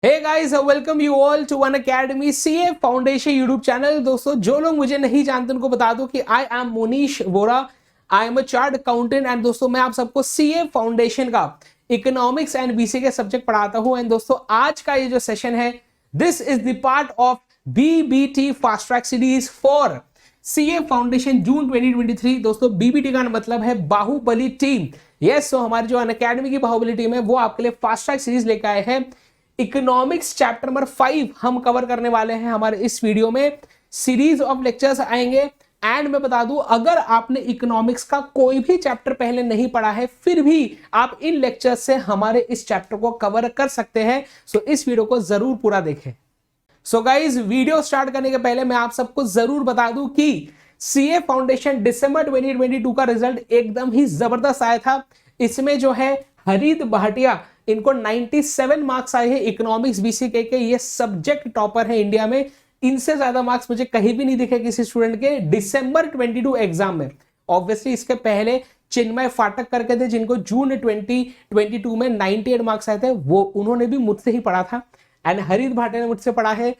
Hey guys, welcome you all to Unacademy CA foundation YouTube channel. दोस्तों, जो लोग मुझे नहीं जानते उनको बता दूं कि I am Monish Vora, I am a chart accountant and दोस्तों मैं आप सबको सीए फाउंडेशन का इकोनॉमिक्स एंड बीसी के सब्जेक्ट पढ़ाता हूं। एंड दोस्तों आज का ये जो सेशन है, this is the part of BBT fast track series for CA foundation June 2023। दोस्तों बीबीटी का मतलब है बाहुबली टीम। यस, तो हमारी जो अनअकैडमी की बाहुबली टीम है वो आपके लिए फास्ट ट्रैक सीरीज लेकर आए हैं। इकोनॉमिक्स चैप्टर नंबर 5 हम कवर करने वाले हैं हमारे इस वीडियो में। सीरीज ऑफ लेक्चर्स आएंगे एंड मैं बता दूं, अगर आपने इकोनॉमिक्स का कोई भी चैप्टर पहले नहीं पढ़ा है फिर भी आप इन लेक्चर से हमारे इस चैप्टर को कवर कर सकते हैं। सो इस वीडियो को जरूर पूरा देखें। सो गाइज, वीडियो स्टार्ट करने के पहले मैं आप सबको जरूर बता दूं कि सीए फाउंडेशन दिसंबर 2022 का रिजल्ट एकदम ही जबरदस्त आया था। इसमें जो है हरीद भाटिया, इनको 97 मार्क्स आए हैं इकोनॉमिक्स बीसीके के। ये सब्जेक्ट टॉपर है इंडिया में। इनसे ज्यादा मार्क्स मुझे कहीं भी नहीं दिखे किसी स्टूडेंट के दिसंबर 22 एग्जाम में। ऑब्वियसली इसके पहले चिन्मय फाटक करके थे जिनको जून 2022 में 98 मार्क्स आए थे, वो उन्होंने भी मुझसे ही पढ़ा था। एंड हरीद भाटिया ने मुझसे पढ़ा है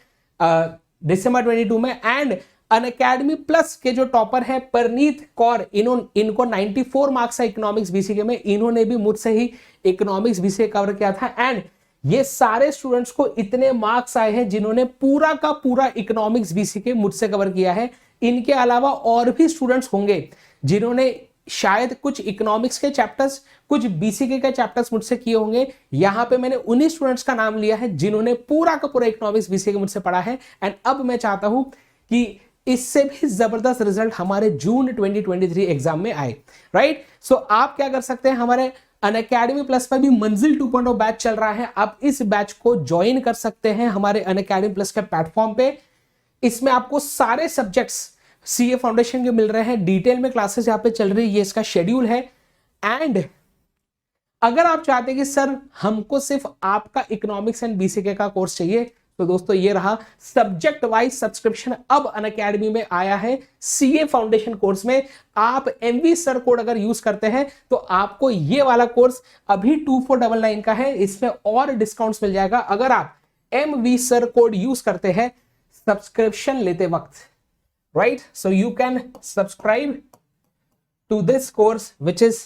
दिसंबर 22 में। एंड अनअकैडमी प्लस के जो टॉपर है परनीत कौर, इनको 94 मार्क्स है इकोनॉमिक्स बीसीके में। इन्होंने भी मुझसे ही इकोनॉमिक्स बीसीके कवर किया था। एंड ये सारे स्टूडेंट्स को इतने मार्क्स आए हैं जिन्होंने पूरा का पूरा इकोनॉमिक्स बीसीके मुझसे कवर किया है। इनके अलावा और भी स्टूडेंट्स होंगे जिन्होंने शायद कुछ इकोनॉमिक्स के चैप्टर्स, कुछ बीसीके के चैप्टर्स मुझसे किए होंगे। यहां पे मैंने उन्हीं स्टूडेंट्स का नाम लिया है जिन्होंने पूरा का पूरा इकोनॉमिक्स बीसीके मुझसे पढ़ा है। एंड अब मैं चाहता हूं कि इससे भी जबरदस्त रिजल्ट हमारे जून 2023 एग्जाम में आए। राइट, सो आप क्या कर सकते हैं, हमारे अनअकैडमी प्लस पर भी मंजिल 2.0 बैच चल रहा है। आप इस बैच को ज्वाइन कर सकते हैं हमारे अनअकैडमी प्लस के प्लेटफॉर्म पे। इसमें आपको सारे सब्जेक्ट्स सीए फाउंडेशन के मिल रहे हैं। डिटेल में क्लासेस यहाँ पे चल रही है, ये इसका शेड्यूल है। एंड अगर आप चाहते हैं कि सर हमको सिर्फ आपका इकोनॉमिक्स एंड बीसीके का कोर्स चाहिए, तो दोस्तों ये रहा सब्जेक्ट वाइज सब्सक्रिप्शन अब अनअकैडमी में आया है। सीए फाउंडेशन कोर्स में आप एमवी सर कोड अगर यूज करते हैं तो आपको ये वाला कोर्स अभी 2499 का है। इसमें और डिस्काउंट्स मिल जाएगा अगर आप एमवी सर कोड यूज करते हैं सब्सक्रिप्शन लेते वक्त। Right, so you can subscribe to this course which is,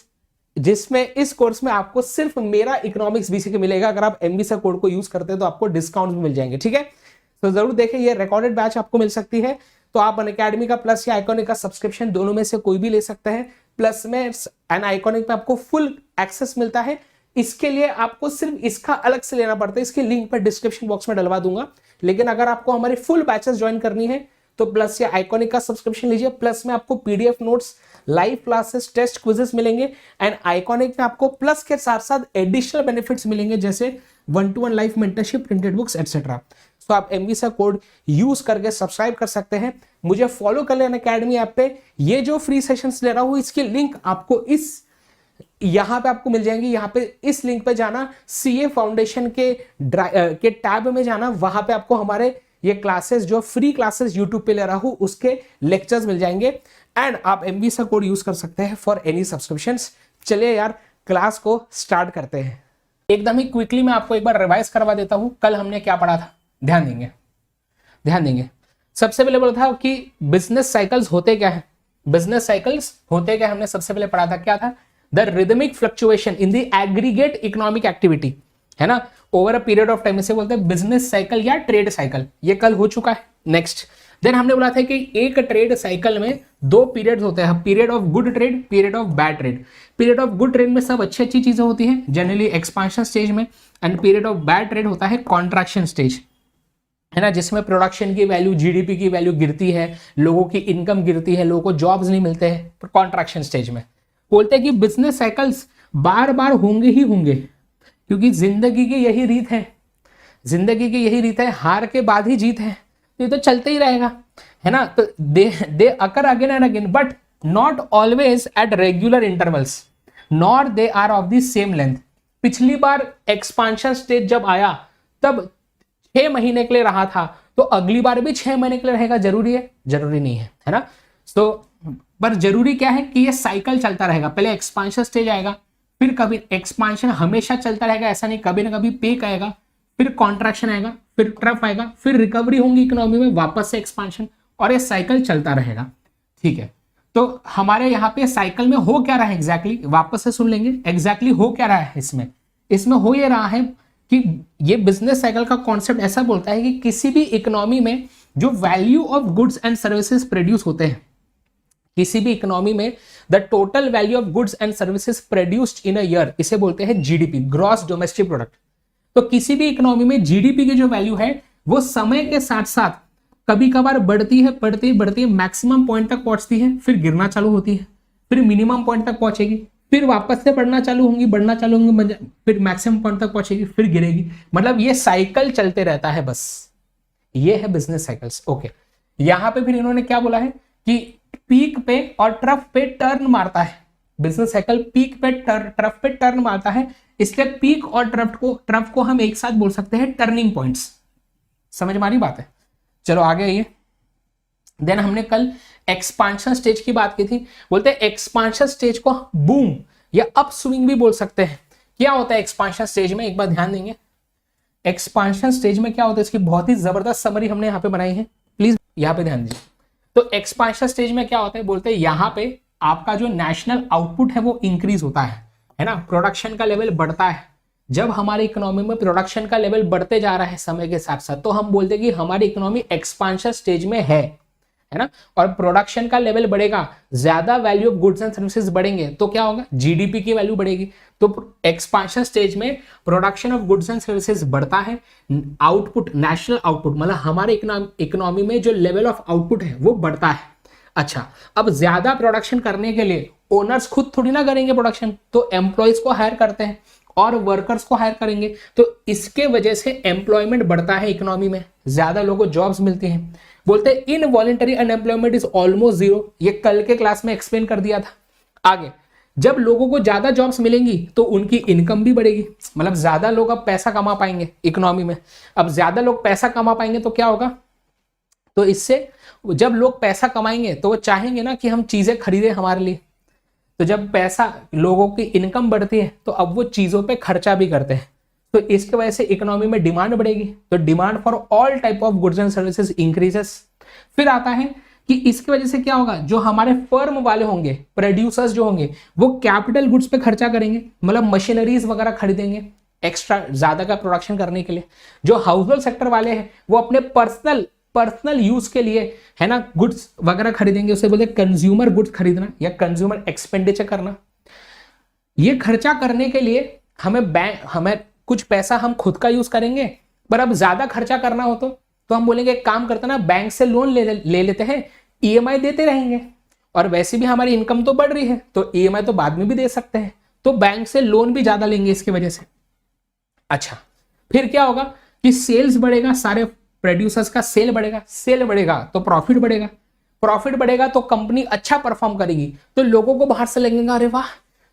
जिसमें इस कोर्स में आपको सिर्फ मेरा इकोनॉमिक्स बीसीके मिलेगा। अगर आप एमबी सर कोड को यूज करते हैं तो आपको डिस्काउंट भी मिल जाएंगे। ठीक है, तो जरूर देखें, ये रिकॉर्डेड बैच आपको मिल सकती है। तो आप अनअकैडमी का प्लस या आइकॉनिक का सब्सक्रिप्शन दोनों में से कोई भी ले सकते हैं। प्लस में एंड आइकॉनिक में आपको फुल एक्सेस मिलता है। इसके लिए आपको सिर्फ इसका अलग से लेना पड़ता है। इसकी लिंक पर डिस्क्रिप्शन बॉक्स में डलवा दूंगा। लेकिन अगर आपको हमारी फुल बैचेस ज्वाइन करनी है तो प्लस या आइकॉनिक का सब्सक्रिप्शन लीजिए। प्लस में आपको PDF notes, live classes, test quizzes मिलेंगे। एंड आइकॉनिक में आपको प्लस के साथ साथ एडिशनल बेनिफिट्स मिलेंगे जैसे 1-to-1 live mentorship, printed books etcetera. तो आप एमवी सा कोड यूज करके सब्सक्राइब कर सकते हैं। मुझे फॉलो कर लेना अनअकैडमी ऐप पे। ये जो फ्री सेशंस ले रहा हूं इसकी लिंक आपको इस यहां पे आपको मिल जाएंगी। यहां पे इस लिंक पे जाना, सीए फाउंडेशन के टैब में जाना, वहां पे आपको हमारे ये क्लासेस जो फ्री क्लासेस यूट्यूब पे ले रहा हूं उसके लेक्चर्स मिल जाएंगे। एंड आप एमवी सा कोड यूज कर सकते हैं फॉर एनी सब्सक्रिप्शंस। चलिए यार, क्लास को स्टार्ट करते हैं। एकदम ही क्विकली मैं आपको एक बार रिवाइज करवा देता हूं कल हमने क्या पढ़ा था। ध्यान देंगे। सबसे पहले बोला था कि बिजनेस साइकिल्स होते क्या है। बिजनेस साइकिल्स होते क्या हमने सबसे पहले पढ़ा था, क्या था, the rhythmic fluctuation in the aggregate economic activity, है ना, over a period of time. इसे बोलते हैं बिजनेस साइकिल या ट्रेड साइकिल। ये कल हो चुका है। नेक्स्ट देन हमने बोला था कि एक ट्रेड साइकिल में दो पीरियड्स होते हैं, period of good trade, period of bad trade. Period of good trade में सब अच्छी चीजें होती हैं जनरली एक्सपांशन स्टेज में। And period of bad trade होता है कॉन्ट्रैक्शन स्टेज, है ना, जिसमें प्रोडक्शन की वैल्यू, जीडीपी की वैल्यू गिरती है, लोगों की इनकम गिरती है, लोगों को जॉब्स नहीं मिलते हैं कॉन्ट्रैक्शन स्टेज में। बोलते हैं कि बिजनेस साइकिल्स बार बार होंगे ही होंगे क्योंकि जिंदगी की यही रीत है। जिंदगी की यही रीत है, हार के बाद ही जीत है। ये तो चलते ही रहेगा, है ना। तो they occur again and again but not always at regular intervals nor they are of the same length. पिछली बार एक्सपांशन स्टेज जब आया तब 6 महीने के लिए रहा था, तो अगली बार भी 6 महीने के लिए रहेगा जरूरी है? जरूरी नहीं है ना। तो पर जरूरी क्या है कि ये साइकिल चलता रहेगा। पहले एक्सपांशन स्टेज आएगा, फिर कभी एक्सपांशन हमेशा चलता रहेगा ऐसा नहीं, कभी ना कभी पीक आएगा, फिर कॉन्ट्रैक्शन आएगा, फिर ट्रफ आएगा, फिर रिकवरी होंगी इकोनॉमी में, वापस से एक्सपांशन, और ये साइकिल चलता रहेगा। ठीक है, तो हमारे यहाँ पे साइकिल में हो क्या रहा है एग्जैक्टली, वापस से सुन लेंगे एग्जैक्टली हो क्या रहा है इसमें हो ये रहा है कि ये बिजनेस साइकिल का कॉन्सेप्ट ऐसा बोलता है कि किसी भी इकोनॉमी में जो value of goods and services produce होते हैं, किसी भी इकोनॉमी में the total value of goods and services produced in a year, इसे बोलते हैं जीडीपी, ग्रॉस डोमेस्टिक प्रोडक्ट। तो किसी भी इकोनॉमी में जीडीपी की जो वैल्यू है वो समय के साथ साथ कभी कभार बढ़ती है, मैक्सिमम पॉइंट तक पहुंचती है, फिर गिरना चालू होती है, फिर मिनिमम पॉइंट तक पहुंचेगी, फिर वापस से बढ़ना चालू होंगी, फिर मैक्सिमम पॉइंट तक पहुंचेगी, फिर गिरेगी। मतलब ये साइकिल चलते रहता है, बस ये है बिजनेस साइकिल्स। ओके, यहां पे फिर इन्होंने क्या बोला है कि पीक पे और ट्रफ पे टर्न मारता है, बिजनेस साइकिल पीक पे ट्रफ पे टर्न मारता है, इसलिए पीक और ट्रफ को हम एक साथ बोल सकते हैं टर्निंग पॉइंट्स। समझ में आ रही बात है? चलो आगे आइए। देन हमने कल एक्सपांशन स्टेज की बात की थी, बोलते हैं एक्सपांशन स्टेज को बूम या अप स्विंग भी बोल सकते हैं। क्या होता है एक्सपांशन स्टेज में, एक बार ध्यान देंगे एक्सपांशन स्टेज में क्या होता है, इसकी बहुत ही जबरदस्त समरी हमने यहाँ पे बनाई है, प्लीज यहाँ पे ध्यान दीजिए। तो एक्सपांशन स्टेज में क्या होता है, बोलते हैं यहाँ पे आपका जो नेशनल आउटपुट है वो इंक्रीज होता है ना, प्रोडक्शन का लेवल बढ़ता है। जब हमारी इकोनॉमी में प्रोडक्शन का लेवल बढ़ते जा रहा है समय के साथ साथ, तो हम बोलते हैं कि हमारी इकोनॉमी एक्सपांशन स्टेज में है ना, और प्रोडक्शन का लेवल बढ़ेगा, ज्यादा value of goods and services बढ़ेंगे, तो क्या होगा, जीडीपी की वैल्यू बढ़ेगी। तो एक्सपांशन स्टेज में production of goods and services बढ़ता है, आउटपुट, नेशनल आउटपुट मतलब हमारे इकोनॉमी में जो लेवल ऑफ आउटपुट है वो बढ़ता है। अच्छा, अब ज्यादा प्रोडक्शन करने के लिए ओनर्स खुद थोड़ी ना करेंगे प्रोडक्शन, तो एम्प्लॉयज को हायर करते हैं और वर्कर्स को हायर करेंगे, तो इसके वजह से एम्प्लॉयमेंट बढ़ता है इकोनॉमी में, ज्यादा लोगों को जॉब्स मिलती हैं। बोलते हैं involuntary unemployment is almost zero, ये कल के क्लास में एक्सप्लेन कर दिया था। आगे, जब लोगों को ज्यादा जॉब्स मिलेंगी तो उनकी इनकम भी बढ़ेगी, मतलब ज्यादा लोग अब पैसा कमा पाएंगे इकोनॉमी में। अब ज्यादा लोग पैसा कमा पाएंगे तो क्या होगा, तो इससे जब लोग पैसा कमाएंगे तो वो चाहेंगे ना कि हम चीजें खरीदें हमारे लिए, तो जब पैसा, लोगों की इनकम बढ़ती है तो अब वो चीजों पे खर्चा भी करते हैं, तो इसके वजह से इकोनॉमी में डिमांड बढ़ेगी, तो demand for all type of goods and services increases. फिर आता है कि इसकी वजह से क्या होगा, जो हमारे फर्म वाले होंगे, प्रोड्यूसर्स जो होंगे, वो कैपिटल गुड्स पे खर्चा करेंगे, मतलब मशीनरीज वगैरह खरीदेंगे एक्स्ट्रा ज्यादा का प्रोडक्शन करने के लिए। जो हाउस होल्ड सेक्टर वाले हैं वो अपने पर्सनल यूज के लिए है ना गुड्स वगैरह खरीदेंगे, उसे बोलते हैं कंज्यूमर गुड्स खरीदना या कंज्यूमर एक्सपेंडिचर करना। ये खर्चा करने के लिए हमें कुछ पैसा हम खुद का यूज करेंगे, पर अब ज्यादा खर्चा करना हो तो हम बोलेंगे एक काम करते ना, बैंक से लोन ले लेते हैं, ईएमआई देते रहेंगे, और वैसे भी हमारी इनकम तो बढ़ रही है तो ईएमआई तो बाद में भी दे सकते हैं, तो बैंक से लोन भी ज्यादा लेंगे इसकी वजह से। अच्छा, फिर क्या होगा कि सेल्स बढ़ेगा, सारे प्रोड्यूसर्स का सेल बढ़ेगा तो प्रॉफिट बढ़ेगा तो कंपनी अच्छा परफॉर्म करेगी, तो लोगों को बाहर से लगेगा अरे वाह,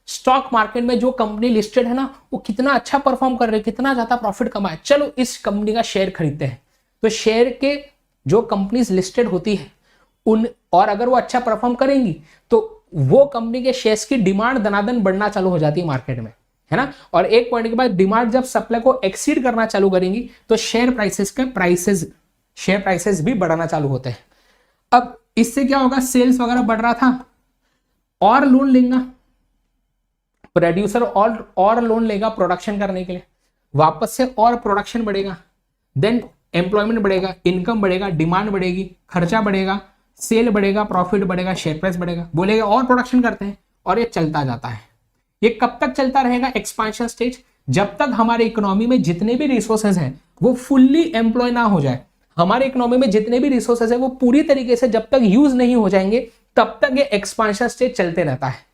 स्टॉक मार्केट में जो कंपनी लिस्टेड है ना वो कितना अच्छा परफॉर्म कर रही है, कितना ज्यादा प्रॉफिट कमाए, चलो इस कंपनी का शेयर खरीदते हैं। तो शेयर के जो कंपनीज लिस्टेड होती है उन, और अगर वो अच्छा परफॉर्म करेंगी तो वो कंपनी के शेयर्स की डिमांड दनादन बढ़ना चालू हो जाती है मार्केट में, है ना। और एक पॉइंट के बाद डिमांड जब सप्लाई को एक्सीड करना चालू करेंगी तो शेयर प्राइसेस भी बढ़ना चालू होते हैं। अब इससे क्या होगा, सेल्स वगैरह बढ़ रहा था और लोन लेगा प्रोड्यूसर, और लोन लेगा प्रोडक्शन करने के लिए, वापस से और प्रोडक्शन बढ़ेगा, देन एम्प्लॉयमेंट बढ़ेगा, इनकम बढ़ेगा, डिमांड बढ़ेगी, खर्चा बढ़ेगा, सेल बढ़ेगा, प्रॉफिट बढ़ेगा, शेयर प्राइस बढ़ेगा, बोलेगा और प्रोडक्शन करते हैं, और ये चलता जाता है। ये कब तक चलता रहेगा एक्सपांशन स्टेज, जब तक हमारे इकोनॉमी में जितने भी रिसोर्सेज हैं वो फुल्ली एम्प्लॉय ना हो जाए। हमारे इकोनॉमी में जितने भी रिसोर्सेज है वो पूरी तरीके से जब तक यूज नहीं हो जाएंगे तब तक ये एक्सपांशन स्टेज चलते रहता है।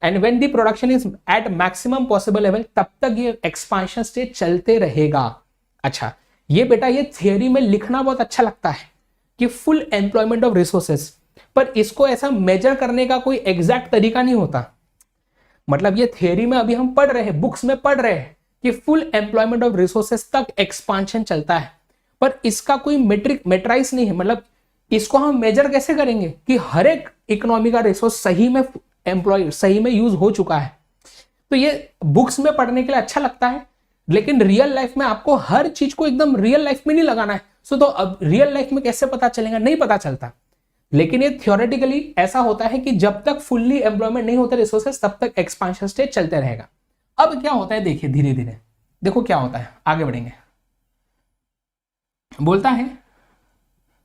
And when the production is at maximum possible level, तब तक ये एक्सपांशन स्टेज चलते रहेगा। अच्छा, ये बेटा ये थियरी में लिखना बहुत अच्छा लगता है कि फुल एम्प्लॉयमेंट ऑफ रिसोर्सेज, पर इसको ऐसा मेजर करने का कोई एग्जैक्ट तरीका नहीं होता। मतलब ये थियरी में अभी हम पढ़ रहे हैं, बुक्स में पढ़ रहे हैं कि फुल एम्प्लॉयमेंट ऑफ रिसोर्सेज तक एक्सपांशन चलता है, पर इसका कोई मेट्राइज नहीं है। मतलब इसको हम मेजर कैसे करेंगे कि हर एक इकोनॉमी का रिसोर्स सही में यूज हो चुका है। तो ये बुक्स में पढ़ने के लिए अच्छा लगता है, लेकिन रियल लाइफ में आपको हर चीज को एकदम रियल लाइफ में नहीं लगाना है। तो अब रियल लाइफ में कैसे पता चलेगा, नहीं पता चलता। लेकिन ये थियोरेटिकली ऐसा होता है कि जब तक फुल्ली एम्प्लॉयमेंट नहीं होते रिसोर्सेस तब तक एक्सपांशन स्टेज चलते रहेगा। अब क्या होता है देखिए, धीरे धीरे देखो क्या होता है, आगे बढ़ेंगे। बोलता है,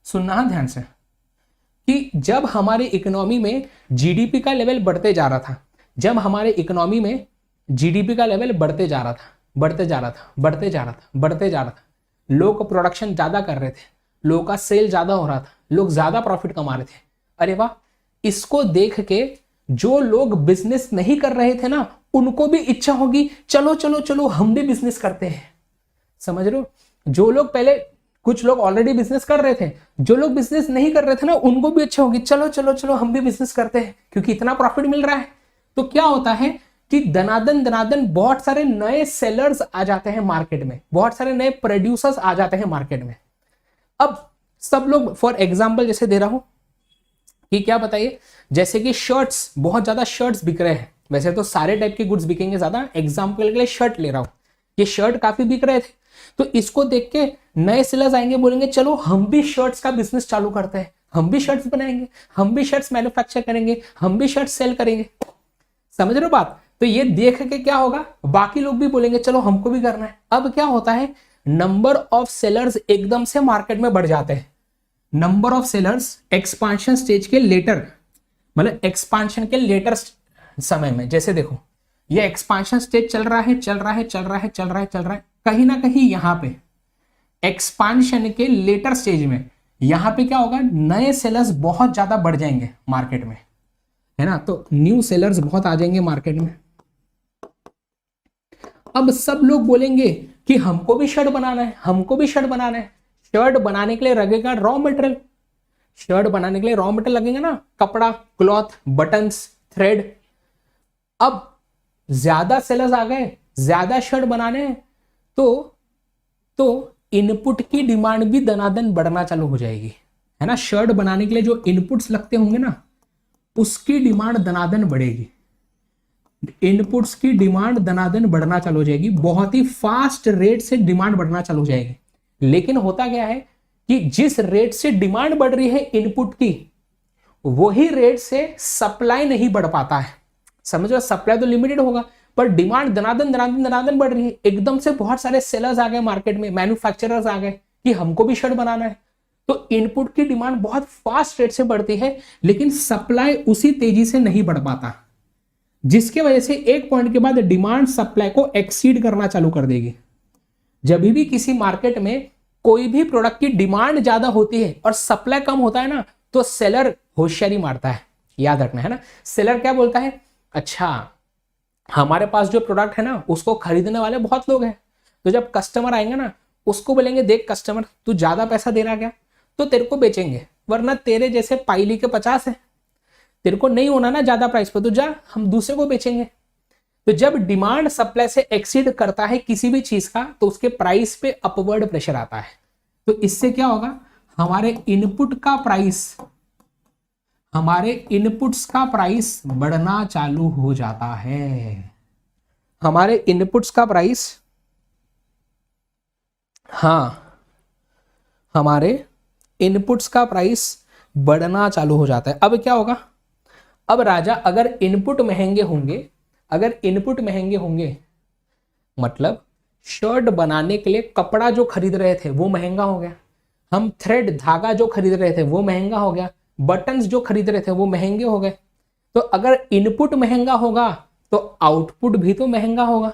सुनना है ध्यान से, कि जब हमारे इकोनॉमी में जीडीपी का लेवल बढ़ते जा रहा था, जब हमारे इकोनॉमी में जीडीपी का लेवल बढ़ते जा रहा था, बढ़ते जा रहा था, बढ़ते जा रहा था, बढ़ते जा रहा था, लोग प्रोडक्शन ज्यादा कर रहे थे, लोगों का सेल ज्यादा हो रहा था, लोग ज्यादा प्रॉफिट कमा रहे थे। अरे वाह, इसको देख के जो लोग बिजनेस नहीं कर रहे थे ना, उनको भी इच्छा होगी, चलो चलो चलो हम भी बिजनेस करते हैं। समझ रहे हो? जो लोग पहले, कुछ लोग ऑलरेडी बिजनेस कर रहे थे, जो लोग बिजनेस नहीं कर रहे थे ना, उनको भी अच्छा होगी, चलो चलो चलो हम भी बिजनेस करते हैं, क्योंकि इतना प्रॉफिट मिल रहा है। तो क्या होता है कि दनादन दनादन बहुत सारे नए सेलर्स आ जाते हैं मार्केट में, बहुत सारे नए प्रोड्यूसर्स आ जाते हैं मार्केट में। अब सब लोग, फॉर एग्जाम्पल जैसे दे रहा हूं कि क्या बताइए, जैसे कि शर्ट्स, बहुत ज्यादा शर्ट्स बिक रहे हैं, वैसे तो सारे टाइप के गुड्स बिकेंगे ज्यादा, एग्जाम्पल के लिए शर्ट ले रहा हूं, ये शर्ट काफी बिक रहे थे, तो इसको देख के नए सेलर्स आएंगे, बोलेंगे चलो हम भी शर्ट्स का बिजनेस चालू करते हैं, हम भी शर्ट्स बनाएंगे, हम भी शर्ट्स मैन्युफैक्चर करेंगे, हम भी शर्ट्स सेल करेंगे। समझ रहे हो बात? तो ये देख के क्या होगा, बाकी लोग भी बोलेंगे चलो हमको भी करना है। अब क्या होता है, नंबर ऑफ सेलर्स एकदम से मार्केट में बढ़ जाते हैं। Number of sellers expansion stage के लेटर, मतलब एक्सपांशन के लेटर समय में, जैसे देखो ये एक्सपांशन स्टेज चल रहा है, चल रहा है, चल रहा है, चल रहा है, चल रहा है, कहीं ना कहीं यहां पे एक्सपांशन के लेटर स्टेज में यहां पे क्या होगा, नए सेलर्स बहुत ज्यादा बढ़ जाएंगे मार्केट में, है ना, तो न्यू सेलर्स बहुत आ जाएंगे मार्केट में। अब सब लोग बोलेंगे कि हमको भी शर्ट बनाना है, हमको भी शर्ट बनाना है। शर्ट बनाने के लिए लगेगा रॉ मटेरियल, शर्ट बनाने के लिए रॉ मटेरियल लगेगा ना, कपड़ा, क्लॉथ, बटन्स, थ्रेड। अब ज्यादा सेलर्स आ गए, ज्यादा शर्ट बनाने हैं, तो इनपुट की डिमांड भी दनादन बढ़ना चालू हो जाएगी, है ना। शर्ट बनाने के लिए जो इनपुट्स लगते होंगे ना, उसकी डिमांड दनादन बढ़ेगी, इनपुट्स की डिमांड दनादन बढ़ना चालू हो जाएगी, बहुत ही फास्ट रेट से डिमांड बढ़ना चालू हो जाएगी। लेकिन होता क्या है कि जिस रेट से डिमांड बढ़ रही है इनपुट की, वही रेट से सप्लाई नहीं बढ़ पाता है। समझो, सप्लाई तो लिमिटेड होगा पर डिमांड दनादन दनादन दनादन बढ़ रही है। एकदम से बहुत सारे सेलर्स आ गए मार्केट में, मैन्युफैक्चरर्स आ गए कि हमको भी शर्ट बनाना है, तो इनपुट की डिमांड बहुत फास्ट रेट से बढ़ती है, लेकिन सप्लाई उसी तेजी से नहीं बढ़ पाता, जिसके वजह से एक पॉइंट के बाद डिमांड सप्लाई को एक्सीड करना चालू कर देगी। जब भी किसी मार्केट में कोई भी प्रोडक्ट की डिमांड ज्यादा होती है और सप्लाई कम होता है ना, तो सेलर होशियारी मारता है, याद रखना है ना। सेलर क्या बोलता है, अच्छा हमारे पास जो प्रोडक्ट है ना उसको खरीदने वाले बहुत लोग हैं, तो जब कस्टमर आएंगे ना उसको बोलेंगे देख कस्टमर तू ज्यादा पैसा दे रहा क्या, तो तेरे को बेचेंगे, वरना तेरे जैसे पाइली के 50 है, तेरे को नहीं होना ना ज्यादा प्राइस पे, तो जा हम दूसरे को बेचेंगे। तो जब डिमांड सप्लाई से एक्सीड करता है किसी भी चीज का, तो उसके प्राइस पे अपवर्ड प्रेशर आता है। तो इससे क्या होगा, हमारे इनपुट का प्राइस, हमारे इनपुट्स का प्राइस बढ़ना चालू हो जाता है। हमारे इनपुट्स का प्राइस, हाँ, हमारे इनपुट्स का प्राइस बढ़ना चालू हो जाता है। अब क्या होगा, अब राजा अगर इनपुट महंगे होंगे, अगर इनपुट महंगे होंगे मतलब शर्ट बनाने के लिए कपड़ा जो खरीद रहे थे वो महंगा हो गया, हम थ्रेड धागा जो खरीद रहे थे वो महंगा हो गया, बटन्स जो खरीद रहे थे वो महंगे हो गए। तो अगर इनपुट महंगा होगा तो आउटपुट भी तो महंगा होगा।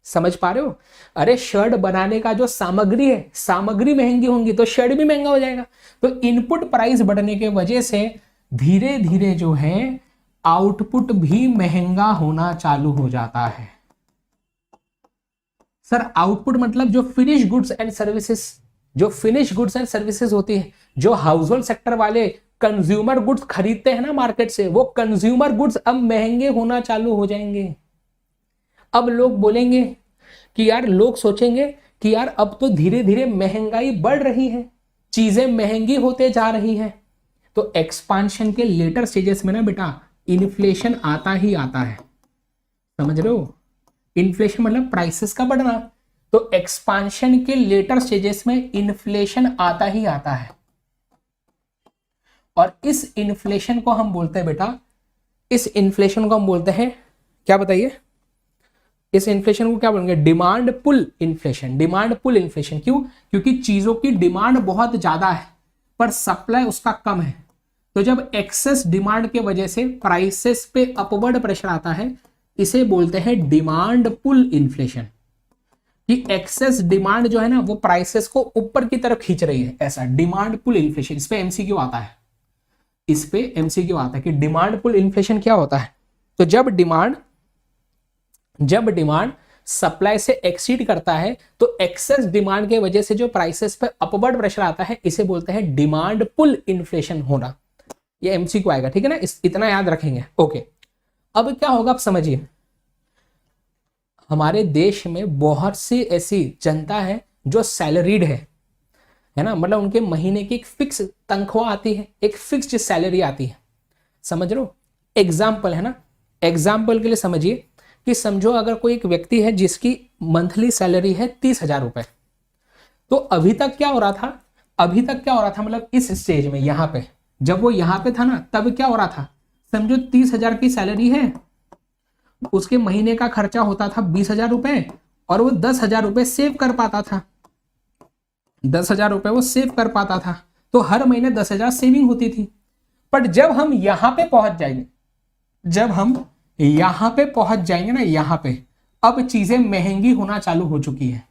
समझ पा रहे हो? अरे शर्ट बनाने का जो सामग्री है, सामग्री महंगी होंगी तो शर्ट भी महंगा हो जाएगा। तो इनपुट प्राइस बढ़ने के वजह से धीरे धीरे जो है आउटपुट भी महंगा होना चालू हो जाता है। सर आउटपुट मतलब जो फिनिश गुड्स एंड सर्विसेज, जो फिनिश गुड्स एंड सर्विसेज होती है, जो हाउस होल्ड सेक्टर वाले कंज्यूमर गुड्स खरीदते हैं ना मार्केट से, वो कंज्यूमर गुड्स अब महंगे होना चालू हो जाएंगे। अब लोग बोलेंगे कि यार, लोग सोचेंगे कि यार अब तो धीरे धीरे महंगाई बढ़ रही है, चीजें महंगी होते जा रही है। तो एक्सपांशन के लेटर स्टेजेस में ना बेटा इन्फ्लेशन आता ही आता है। समझ रहे हो? इन्फ्लेशन मतलब प्राइसेस का बढ़ना। तो एक्सपांशन के लेटर स्टेजेस में इन्फ्लेशन आता ही आता है, और इस इन्फ्लेशन को हम बोलते हैं बेटा, इस इन्फ्लेशन को हम बोलते हैं क्या बताइए, इस इन्फ्लेशन को क्या बोलेंगे, demand pull inflation. Demand pull inflation क्यों, क्योंकि चीजों की डिमांड बहुत ज्यादा है पर सप्लाई उसका कम है। तो जब एक्सेस डिमांड के वजह से प्राइसेस पे अपवर्ड प्रेशर आता है, इसे बोलते हैं डिमांड पुल इन्फ्लेशन, कि एक्सेस डिमांड जो है ना वो प्राइसेस को ऊपर की तरफ खींच रही है, ऐसा डिमांड पुल इन्फ्लेशन। इस पे एमसीक्यू आता है, इस पे एमसीक्यू आता है कि डिमांड पुल इन्फ्लेशन क्या होता है। तो जब डिमांड सप्लाई से एक्सीड करता है तो एक्सेस डिमांड के वजह से जो प्राइसेस पे अपवर्ड प्रेशर आता है, इसे बोलते हैं डिमांड पुल इन्फ्लेशन होना। ये एमसीक्यू आएगा, ठीक है ना, इतना याद रखेंगे। ओके, अब क्या होगा आप समझिए, हमारे देश में बहुत सी ऐसी जनता है जो सैलरीड है ना, मतलब उनके महीने की एक फिक्स तनख्वाह आती है, एक फिक्स्ड सैलरी आती है, समझ लो। एग्जाम्पल है ना, एग्जाम्पल के लिए समझिए कि समझो अगर कोई एक व्यक्ति है जिसकी मंथली सैलरी है 30,000 रुपए, तो अभी तक क्या हो रहा था, मतलब इस स्टेज में यहाँ पे जब वो यहाँ पे था ना, तब क्या हो रहा था, समझो 30,000 की सैलरी है, उसके महीने का खर्चा होता था 20,000 रुपए, और वो 10,000 रुपए सेव कर पाता था, 10,000 रुपए वो सेव कर पाता था, तो हर महीने 10,000 सेविंग होती थी। बट जब हम यहाँ पे पहुंच जाएंगे ना, यहाँ पे अब चीजें महंगी होना चालू हो चुकी है।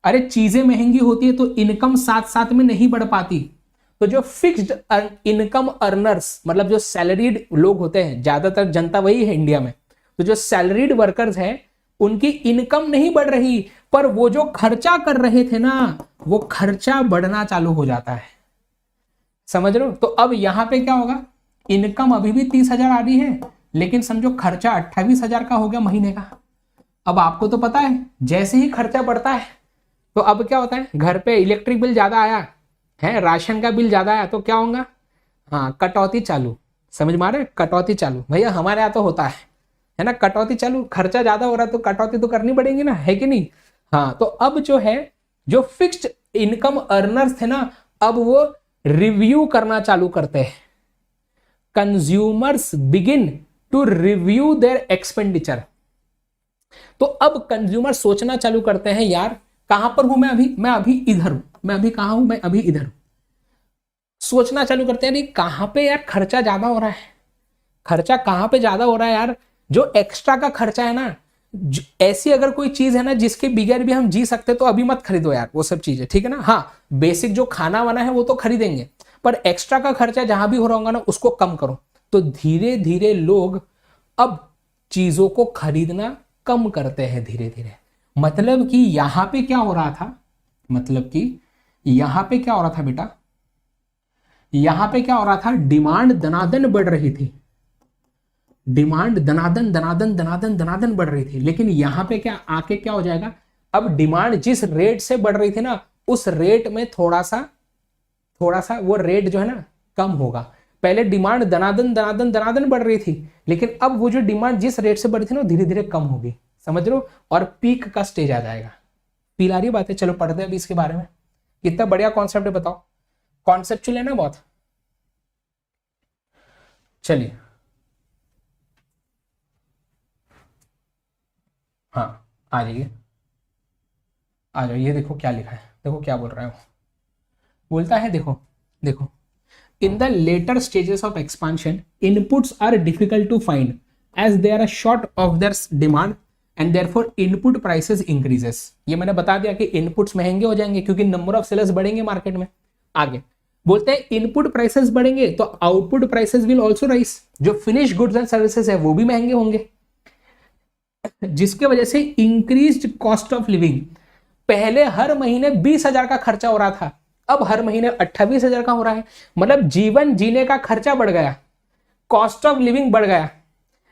अरे चीजें महंगी होती है तो इनकम साथ साथ में नहीं बढ़ पाती। तो जो फिक्स्ड इनकम अर्नर्स, मतलब जो सैलरीड लोग होते हैं, ज्यादातर जनता वही है इंडिया में, तो जो सैलरीड वर्कर्स हैं उनकी इनकम नहीं बढ़ रही, पर वो जो खर्चा कर रहे थे ना, वो खर्चा बढ़ना चालू हो जाता है, समझ रहे हो। तो अब यहां पे क्या होगा, इनकम अभी भी 30,000 आ रही है, लेकिन समझो खर्चा 28,000 का हो गया महीने का। अब आपको तो पता है जैसे ही खर्चा बढ़ता है तो अब क्या होता है, घर पे इलेक्ट्रिक बिल ज्यादा आया है, राशन का बिल ज्यादा आया, तो क्या होगा, हाँ कटौती चालू, समझ मारे, कटौती चालू। भैया हमारे यहाँ तो होता है ना, कटौती चालू, खर्चा ज्यादा हो रहा है तो कटौती तो करनी पड़ेगी ना, है कि नहीं। हाँ, तो अब जो है, जो फिक्स्ड इनकम अर्नर्स थे ना, अब वो रिव्यू करना चालू करते हैं। Consumers begin to review their expenditure. तो अब कंज्यूमर सोचना चालू करते हैं, यार कहां पर हूं मैं अभी इधर हूं, मैं अभी कहां हूं, मैं अभी इधर हूं। सोचना चालू करते हैं, कहां पे यार खर्चा ज्यादा हो रहा है, खर्चा कहां पे ज्यादा हो रहा है यार, जो एक्स्ट्रा का खर्चा है ना, ऐसी अगर कोई चीज है ना जिसके बगैर भी हम जी सकते तो अभी मत खरीदो यार वो सब चीजें, ठीक है ना। हाँ, बेसिक जो खाना वाना है वो तो खरीदेंगे, पर एक्स्ट्रा का खर्चा जहां भी हो रहा होगा ना उसको कम करो। तो धीरे धीरे लोग अब चीजों को खरीदना कम करते हैं धीरे धीरे। मतलब कि यहां पे क्या हो रहा था, बेटा, यहां पे क्या हो रहा था, डिमांड दनादन बढ़ रही थी, डिमांड दनादन बढ़ रही थी। लेकिन यहां पे क्या आके क्या हो जाएगा, अब डिमांड जिस रेट से बढ़ रही थी ना, उस रेट में थोड़ा सा वो रेट जो है ना कम होगा। पहले डिमांड दनादन बढ़ रही थी, लेकिन अब वो जो डिमांड जिस रेट से बढ़ी थी ना धीरे धीरे कम होगी, समझ रहे हो, और पीक का स्टेज आ जाएगा। फील आ रही बात है, चलो पढ़ते हैं अभी इसके बारे में। कितना बढ़िया कॉन्सेप्ट है बताओ, कॉन्सेप्चुअल है ना बहुत। चलिए हाँ, आ जाइए, आ जाओ, ये देखो क्या लिखा है, देखो क्या बोल रहा है वो, बोलता है देखो in the later stages of expansion inputs are difficult to find as they are short of their demand and therefore input prices increases। ये मैंने बता दिया कि इनपुट्स महंगे हो जाएंगे क्योंकि नंबर ऑफ सेलर्स बढ़ेंगे मार्केट में। आगे बोलते हैं इनपुट प्राइसेस बढ़ेंगे तो output prices will also rise, जो फिनिश गुड्स एंड सर्विसेज है वो भी महंगे होंगे, जिसके वजह से इंक्रीज्ड कॉस्ट ऑफ लिविंग। पहले हर महीने 20,000 का खर्चा हो रहा था, अब हर महीने 28,000 का हो रहा है। मतलब जीवन जीने का खर्चा बढ़ गया, कॉस्ट ऑफ लिविंग बढ़ गया,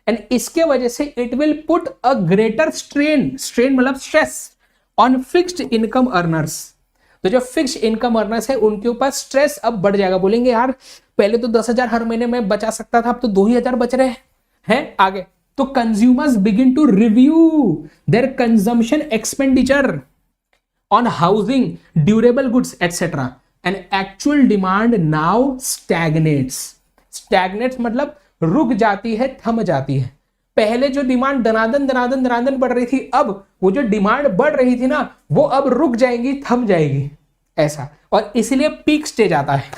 एंड इसके वजह से it will put a greater strain मतलब stress on fixed income earners. तो जो फिक्स्ड इनकम अर्नर्स है उनके ऊपर स्ट्रेस अब बढ़ जाएगा। बोलेंगे यार पहले तो 10,000 हर महीने में बचा सकता था, अब तो 2,000 बच रहे हैं। आगे तो consumers begin to review their consumption expenditure. on housing, durable goods, etc. And actual demand now stagnates. Stagnates मतलब रुक जाती है, थम जाती है. पहले जो डिमांड दनादन बढ़ रही थी, अब वो जो डिमांड बढ़ रही थी ना, वो अब रुक जाएगी, थम जाएगी, ऐसा. और इसलिए पीक स्टेज आता है.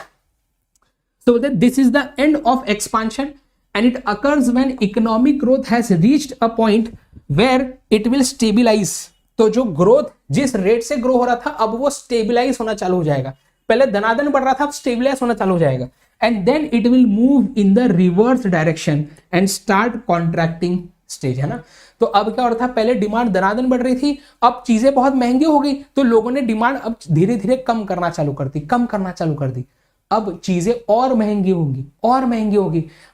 So this is the end of expansion and it occurs when economic growth has reached a point where it will stabilize. तो जो ग्रोथ जिस रेट से ग्रो हो रहा था, अब वो स्टेबिलाईज होना चालू हो जाएगा. पहले दनादन बढ़ रहा था, अब स्टेबिलाईज होना चालू हो जाएगा. And then it will move in the reverse direction and start contracting stage, है ना. तो अब क्या हो रहा था, पहले डिमांड दनादन बढ़ रही थी, अब चीजें बहुत महंगी हो गई, तो लोगों ने डिमांड अब धीरे धीरे कम करना चालू कर दी. अब चीजें और महंगी होगी.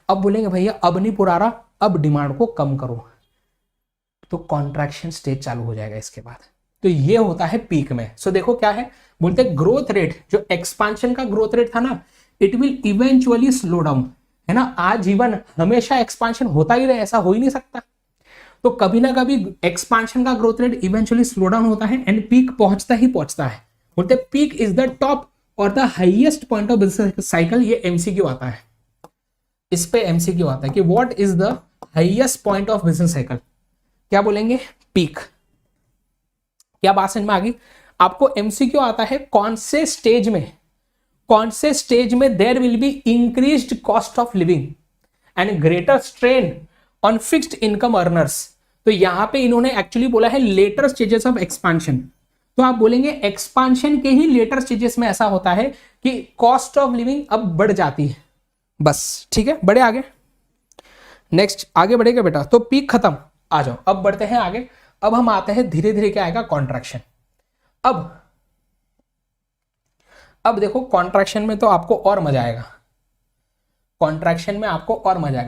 अब बोलेंगे भैया अब नहीं पुरा रहा, अब डिमांड को कम करो, तो कॉन्ट्रैक्शन स्टेज चालू हो जाएगा इसके बाद. तो ये होता है पीक में. सो देखो क्या है, बोलते हैं ग्रोथ रेट, जो एक्सपांशन का ग्रोथ रेट था ना, it will eventually slow down, है ना. आजीवन हमेशा एक्सपांशन होता ही रहे, ऐसा हो ही नहीं सकता. तो कभी ना कभी एक्सपांशन का growth rate eventually slow down होता है एंड पीक पहुंचता है. बोलते हैं पीक इज द टॉप और the highest point of business cycle. ये एमसीक्यू आता है, इस पे एमसीक्यू आता है कि what is the highest point of business cycle. क्या बोलेंगे, पीक. क्या बात समझ में आ गई. आपको एमसीक्यू आता है कौन से स्टेज में there will be increased cost of living and greater strain on fixed income earners. तो यहां पे इन्होंने एक्चुअली बोला है लेटर स्टेजेस ऑफ एक्सपांशन. तो आप बोलेंगे एक्सपांशन के ही लेटर स्टेजेस में ऐसा होता है कि कॉस्ट ऑफ लिविंग अब बढ़ जाती है. बस ठीक है, बढ़े आगे. नेक्स्ट आगे बढ़ेगा बेटा. तो पीक खत्म, आ जाओ अब बढ़ते हैं आगे. अब हम आते हैं धीरे धीरे क्या आएगा, कॉन्ट्रैक्शन. अब देखो कॉन्ट्रैक्शन में तो आपको और मजा आएगा.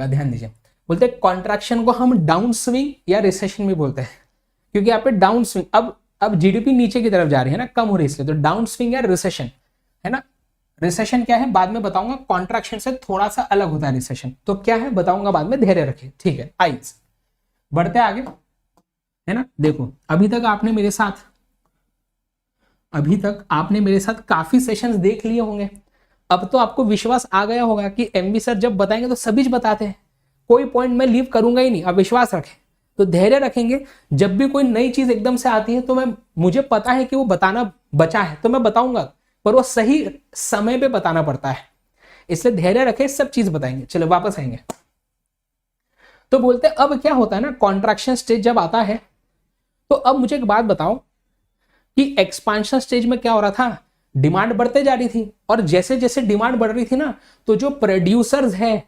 ध्यान दीजिए. बोलते हैं कॉन्ट्रैक्शन को हम डाउन स्विंग या रिसेशन भी बोलते हैं, क्योंकि यहाँ पे डाउन स्विंग, अब जीडीपी नीचे की तरफ जा रही है ना, कम हो रही है, इसलिए. तो डाउन स्विंग या रिसेशन, है ना. रिसेशन क्या है बाद में बताऊंगा, कॉन्ट्रैक्शन से थोड़ा सा अलग होता है रिसेशन. तो क्या है बताऊंगा बाद में, धैर्य रखिए, ठीक है. आइए बढ़ते आगे, है ना. देखो अभी तक आपने मेरे साथ काफी सेशंस देख लिए होंगे. अब तो आपको विश्वास आ गया होगा कि एमबी सर जब बताएंगे तो सभी बताते हैं, कोई पॉइंट मैं लीव करूंगा ही नहीं. अब विश्वास रखें, तो धैर्य रखेंगे. जब भी कोई नई चीज एकदम से आती है तो मुझे पता है कि वो बताना बचा है तो मैं बताऊंगा, पर वो सही समय पे बताना पड़ता है, इसलिए धैर्य रखें, सब चीज बताएंगे. चलो वापस आएंगे. तो बोलते हैं अब क्या होता है ना, कॉन्ट्रैक्शन स्टेज जब आता है, तो अब मुझे एक बात बताओ कि एक्सपांशन स्टेज में क्या हो रहा था, डिमांड बढ़ते जा रही थी, और जैसे जैसे डिमांड बढ़ रही थी ना, तो जो प्रोड्यूसर्स हैं,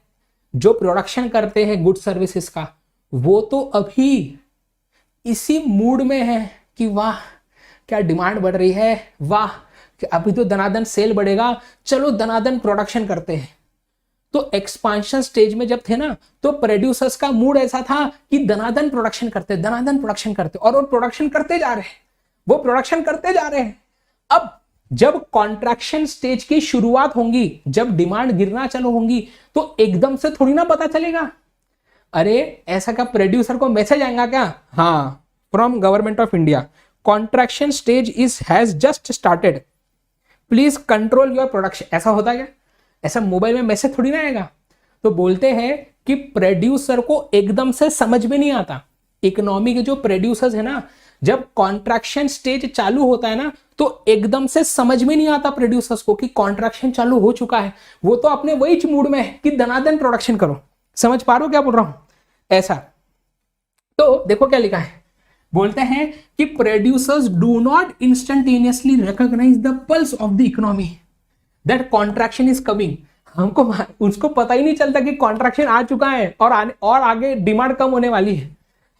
जो प्रोडक्शन करते हैं गुड सर्विसेज का, वो तो अभी इसी मूड में है कि वाह क्या डिमांड बढ़ रही है, वाह कि अभी तो दनादन सेल बढ़ेगा, चलो दनादन प्रोडक्शन करते हैं. तो एक्सपांशन स्टेज में जब थे ना, तो प्रोड्यूसर्स का मूड ऐसा था कि दनादन प्रोडक्शन करते, और वो प्रोडक्शन करते जा रहे हैं. अब जब कॉन्ट्रैक्शन स्टेज की शुरुआत होंगी, जब डिमांड गिरना चालू होंगी, तो एकदम से थोड़ी ना पता चलेगा. अरे ऐसा क्या प्रोड्यूसर को मैसेज आएगा क्या, हाँ, from government of India, contraction stage has just started, please control your production. ऐसा होता है क्या, ऐसा मोबाइल में मैसेज थोड़ी ना आएगा. तो बोलते हैं कि प्रोड्यूसर को एकदम से समझ में नहीं आता. इकोनॉमी के जो प्रोड्यूसर्स है ना, जब कॉन्ट्रैक्शन स्टेज चालू होता है ना, तो एकदम से समझ में नहीं आता प्रोड्यूसर्स को कि कॉन्ट्रैक्शन चालू हो चुका है. वो तो अपने वही मूड में है कि दनादन प्रोडक्शन करो. समझ पा रहे हो क्या बोल रहा हूं, ऐसा. तो देखो क्या लिखा है, बोलते हैं कि producers do not instantaneously recognise the pulse of the economy that contraction is coming. हमको उसको पता ही नहीं चलता कि कॉन्ट्रैक्शन आ चुका है और आगे डिमांड कम होने वाली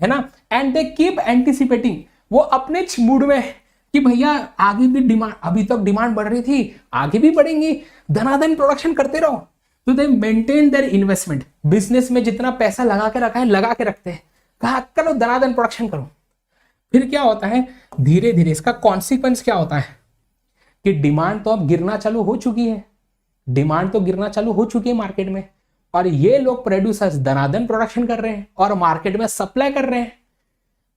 है ना. एंड दे कीप एंटिसिपेटिंग, वो अपने मूड में है कि भैया आगे भी डिमांड, अभी तक डिमांड बढ़ रही थी, आगे भी बढ़ेंगी, धनाधन प्रोडक्शन करते रहो. तो दे मेंटेन देयर इन्वेस्टमेंट, बिजनेस में जितना पैसा लगा के रखा है लगा के रखते हैं, कहा करो धनाधन प्रोडक्शन करो. फिर क्या होता है, धीरे धीरे इसका कॉन्सिक्वेंस क्या होता है कि डिमांड तो अब गिरना चालू हो चुकी है, मार्केट में, और ये लोग प्रोड्यूसर्स धनाधन प्रोडक्शन कर रहे हैं और मार्केट में सप्लाई कर रहे हैं.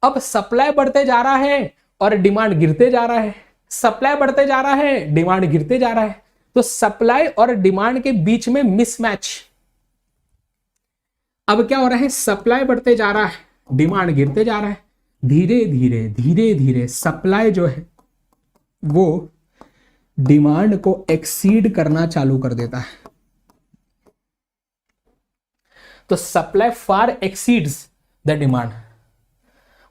अब सप्लाई बढ़ते जा रहा है और डिमांड गिरते जा रहा है. सप्लाई बढ़ते जा रहा है, डिमांड गिरते जा रहा है, तो सप्लाई और डिमांड के बीच में मिसमैच। अब क्या हो रहा है, सप्लाई बढ़ते जा रहा है, डिमांड गिरते जा रहा है, धीरे धीरे धीरे धीरे सप्लाई जो है वो डिमांड को एक्सीड करना चालू कर देता है। तो supply far exceeds the demand,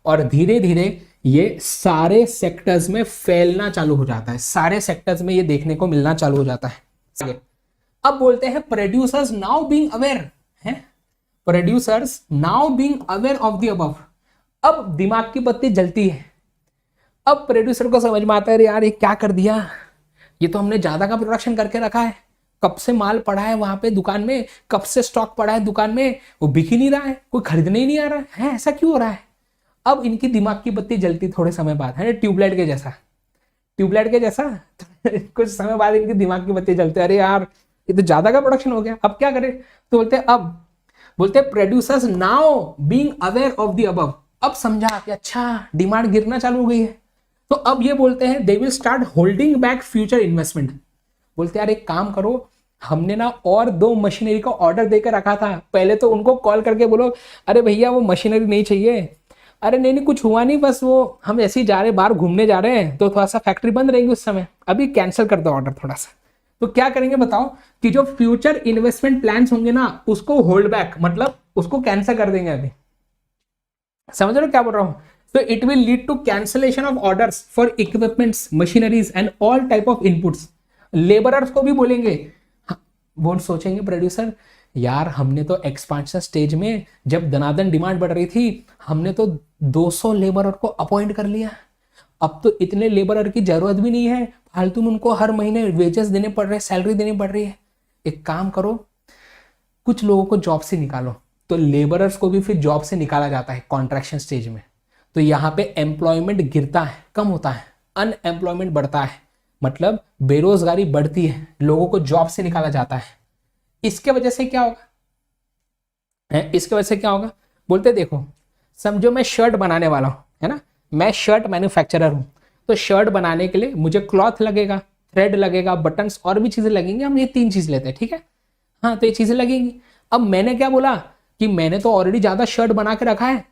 और धीरे धीरे ये सारे सेक्टर्स में फैलना चालू हो जाता है, सारे सेक्टर्स में ये देखने को मिलना चालू हो जाता है। अब बोलते हैं प्रोड्यूसर्स नाउ बीइंग अवेयर है, producers now being aware of the above. अब दिमाग की बत्ती जलती है, अब प्रोड्यूसर को समझ में आता है यार ये क्या कर दिया, ये तो हमने ज्यादा का प्रोडक्शन करके रखा है, कब से माल पड़ा है वहां पे दुकान में, कब से स्टॉक पड़ा है दुकान में, वो बिक ही नहीं रहा है, कोई खरीदने ही नहीं आ रहा है, ऐसा क्यों हो रहा है। अब इनकी दिमाग की बत्ती जलती थोड़े समय बाद है, ट्यूबलाइट के जैसा, ट्यूबलाइट के जैसा कुछ समय बाद इनकी दिमाग की बत्ती जलती है, अरे यार ये तो ज्यादा का प्रोडक्शन हो गया, अब क्या करें। तो बोलते हैं अब बोलते हैं producers now being aware of the above. अब समझा कि अच्छा डिमांड गिरना चालू हो गई है, तो अब ये बोलते हैं they will start holding back future investment. बोलते हैं यार एक काम करो, हमने ना और 2 मशीनरी का ऑर्डर देकर रखा था, पहले तो उनको कॉल करके बोलो अरे भैया वो मशीनरी नहीं चाहिए, अरे नहीं नहीं कुछ हुआ नहीं, बस वो हम ऐसे ही जा रहे बाहर घूमने जा रहे हैं तो थोड़ा सा फैक्ट्री बंद रहेंगी उस समय, अभी कैंसिल कर दो ऑर्डर थोड़ा सा। तो क्या करेंगे बताओ कि जो फ्यूचर इन्वेस्टमेंट प्लान्स होंगे ना उसको होल्ड बैक, मतलब उसको कैंसिल कर देंगे अभी। समझ रहे हो क्या बोल रहा हूं। तो it will lead to cancellation of orders for equipments, machineries and all type of inputs. Labourers को भी बोलेंगे, वो सोचेंगे प्रोड्यूसर यार हमने तो एक्सपांशन स्टेज में जब दनादन डिमांड बढ़ रही थी हमने तो 200 लेबरर को अपॉइंट कर लिया, अब तो इतने लेबरर की जरूरत भी नहीं है, फालतू में उनको हर महीने वेजेस देने पड़ रहे हैं, सैलरी देनी पड़ रही है, एक काम करो कुछ लोगों को जॉब से निकालो। तो लेबरर्स को भी फिर जॉब से निकाला जाता है कॉन्ट्रैक्शन स्टेज में, तो यहाँ पे एम्प्लॉयमेंट गिरता है, कम होता है, अनएम्प्लॉयमेंट बढ़ता है, मतलब बेरोजगारी बढ़ती है, लोगों को जॉब से निकाला जाता है। इसके वजह से क्या होगा, इसके वजह से क्या होगा, बोलते देखो समझो मैं शर्ट बनाने वाला हूं, है ना, मैं शर्ट मैन्युफैक्चरर हूं, तो शर्ट बनाने के लिए मुझे क्लॉथ लगेगा, थ्रेड लगेगा, बटन्स और भी चीजें लगेंगी, हम ये 3 चीज लेते हैं, ठीक है, हाँ तो ये चीजें लगेंगी। अब मैंने क्या बोला कि मैंने तो ऑलरेडी ज्यादा शर्ट बना के रखा है,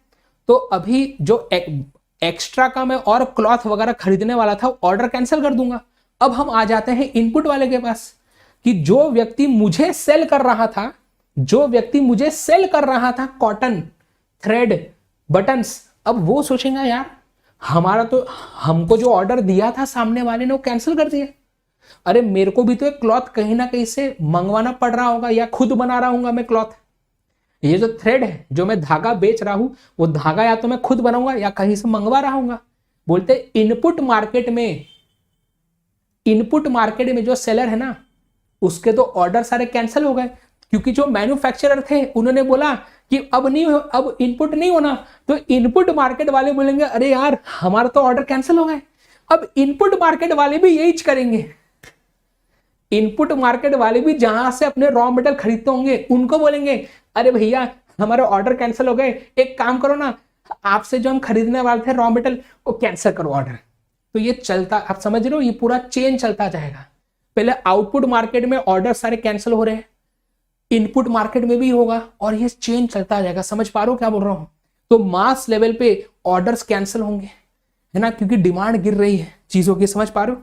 तो अभी जो एक्स्ट्रा का मैं और क्लॉथ वगैरह खरीदने वाला था ऑर्डर कैंसिल कर दूंगा। अब हम आ जाते हैं इनपुट वाले के पास कि जो व्यक्ति मुझे सेल कर रहा था, जो व्यक्ति मुझे सेल कर रहा था कॉटन, थ्रेड, बटन्स, अब वो सोचेगा यार हमारा तो, हमको जो ऑर्डर दिया था सामने वाले ने वो कैंसिल कर दिया, अरे मेरे को भी तो एक क्लॉथ कहीं ना कहीं से मंगवाना पड़ रहा होगा या खुद बना रहा हूंगा मैं क्लॉथ, ये जो थ्रेड है जो मैं धागा बेच रहा हूं वो धागा या तो मैं खुद बनाऊंगा या कहीं से मंगवा रहा हूंगा। बोलते इनपुट मार्केट में जो सेलर है ना उसके तो ऑर्डर सारे कैंसिल हो गए, क्योंकि जो मैन्युफैक्चरर थे उन्होंने बोला कि अब नहीं हो, अब इनपुट नहीं होना, तो इनपुट मार्केट वाले बोलेंगे अरे यार हमारा तो ऑर्डर कैंसिल हो गए। अब इनपुट मार्केट वाले भी यही करेंगे, इनपुट मार्केट वाले भी जहां से अपने रॉ मटेरियल खरीदते होंगे उनको बोलेंगे अरे भैया हमारे ऑर्डर कैंसिल हो गए, एक काम करो ना आपसे जो हम खरीदने वाले थे रॉ मटेरियल वो कैंसिल करो ऑर्डर। तो ये चलता, आप समझ रहे हो, ये पूरा चेन चलता जाएगा। पहले आउटपुट मार्केट में ऑर्डर सारे कैंसिल हो रहे हैं, इनपुट मार्केट में भी होगा और ये चेन चलता जाएगा। समझ पा रहे हो क्या बोल रहा हूं। तो मास लेवल पे ऑर्डर्स कैंसिल होंगे, है ना, क्योंकि डिमांड गिर रही है चीजों की। समझ पा रहे हो।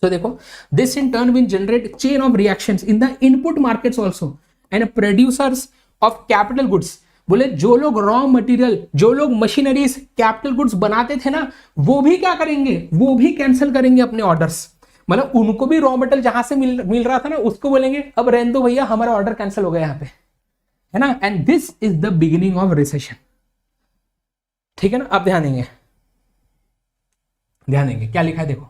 तो देखो this in turn will generate chain of reactions in the input markets also and producers of capital goods. बोले जो लोग रॉ मटेरियल, जो लोग मशीनरीज, कैपिटल गुड्स बनाते थे ना, वो भी क्या करेंगे, वो भी कैंसिल करेंगे अपने ऑर्डर्स। मतलब उनको भी रॉ मटेरियल जहां से मिल रहा था ना उसको बोलेंगे अब रहने दो भैया हमारा ऑर्डर कैंसिल हो गया यहाँ पे, है ना। And this is the beginning of recession. ठीक है ना। आप ध्यान देंगे, ध्यान देंगे क्या लिखा है देखो।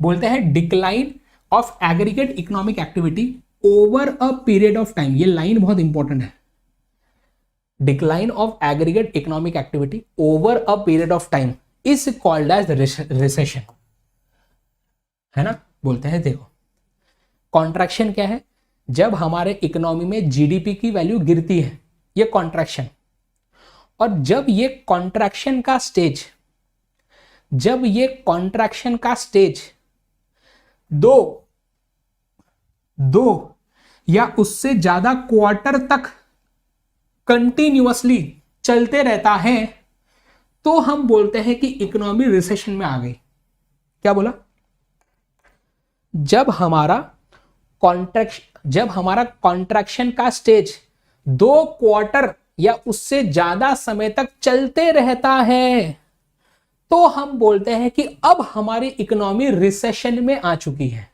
बोलते हैं decline of aggregate economic activity over a period of time. ये लाइन बहुत इंपॉर्टेंट है। Decline of aggregate economic activity over a period of time is called as recession, है ना। बोलते हैं देखो कॉन्ट्रैक्शन क्या है, जब हमारे इकोनॉमी में जीडीपी की वैल्यू गिरती है, ये कॉन्ट्रैक्शन। और जब ये कॉन्ट्रैक्शन का स्टेज जब ये कॉन्ट्रैक्शन का स्टेज दो या उससे ज्यादा क्वार्टर तक कंटिन्यूअसली चलते रहता है तो हम बोलते हैं कि इकोनॉमी रिसेशन में आ गई। क्या बोला? जब हमारा कॉन्ट्रैक्शन का स्टेज 2 क्वार्टर या उससे ज्यादा समय तक चलते रहता है तो हम बोलते हैं कि अब हमारी इकोनॉमी रिसेशन में आ चुकी है।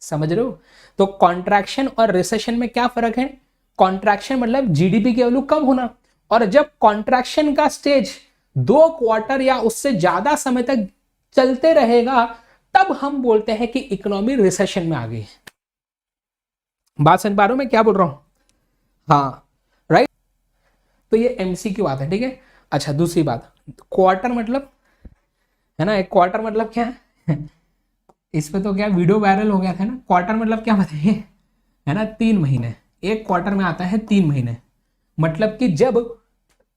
समझ रहे हो? तो कॉन्ट्रैक्शन और रिसेशन में क्या फर्क है? कॉन्ट्रैक्शन मतलब जीडीपी की वैल्यू कम होना, और जब कॉन्ट्रैक्शन का स्टेज 2 क्वार्टर या उससे ज्यादा समय तक चलते रहेगा तब हम बोलते हैं कि इकोनॉमी रिसेशन में आ गई है। बात समझ पा रहे हो मैं क्या बोल रहा हूं? हाँ, राइट। तो ये एमसीक्यू बात है, ठीक है। अच्छा, दूसरी बात, क्वार्टर मतलब है ना, एक क्वार्टर मतलब क्या है? इस पे तो क्या वीडियो वायरल हो गया था ना। क्वार्टर मतलब क्या बताइए, है ना, 3 महीने। एक क्वार्टर में आता है 3 महीने। मतलब कि जब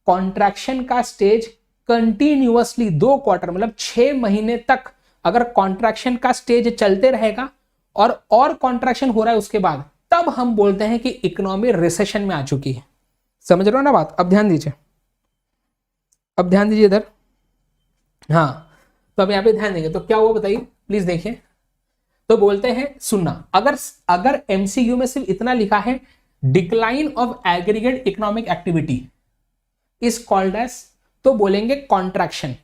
कॉन्ट्रैक्शन का स्टेज कंटिन्यूअसली 2 क्वार्टर मतलब 6 महीने तक अगर कॉन्ट्रैक्शन का स्टेज चलते रहेगा और कॉन्ट्रैक्शन हो रहा है उसके बाद, तब हम बोलते हैं कि इकोनॉमी रिसेशन में आ चुकी है। समझ रहे हो ना बात? अब ध्यान दीजिए, अब ध्यान दीजिए इधर। हाँ, तो अब यहाँ पे ध्यान देंगे तो क्या हुआ बताइए, प्लीज देखिए। तो बोलते हैं, सुनना, अगर एमसीक्यू में सिर्फ इतना लिखा है decline of aggregate economic activity is called as, तो बोलेंगे कॉन्ट्रैक्शन।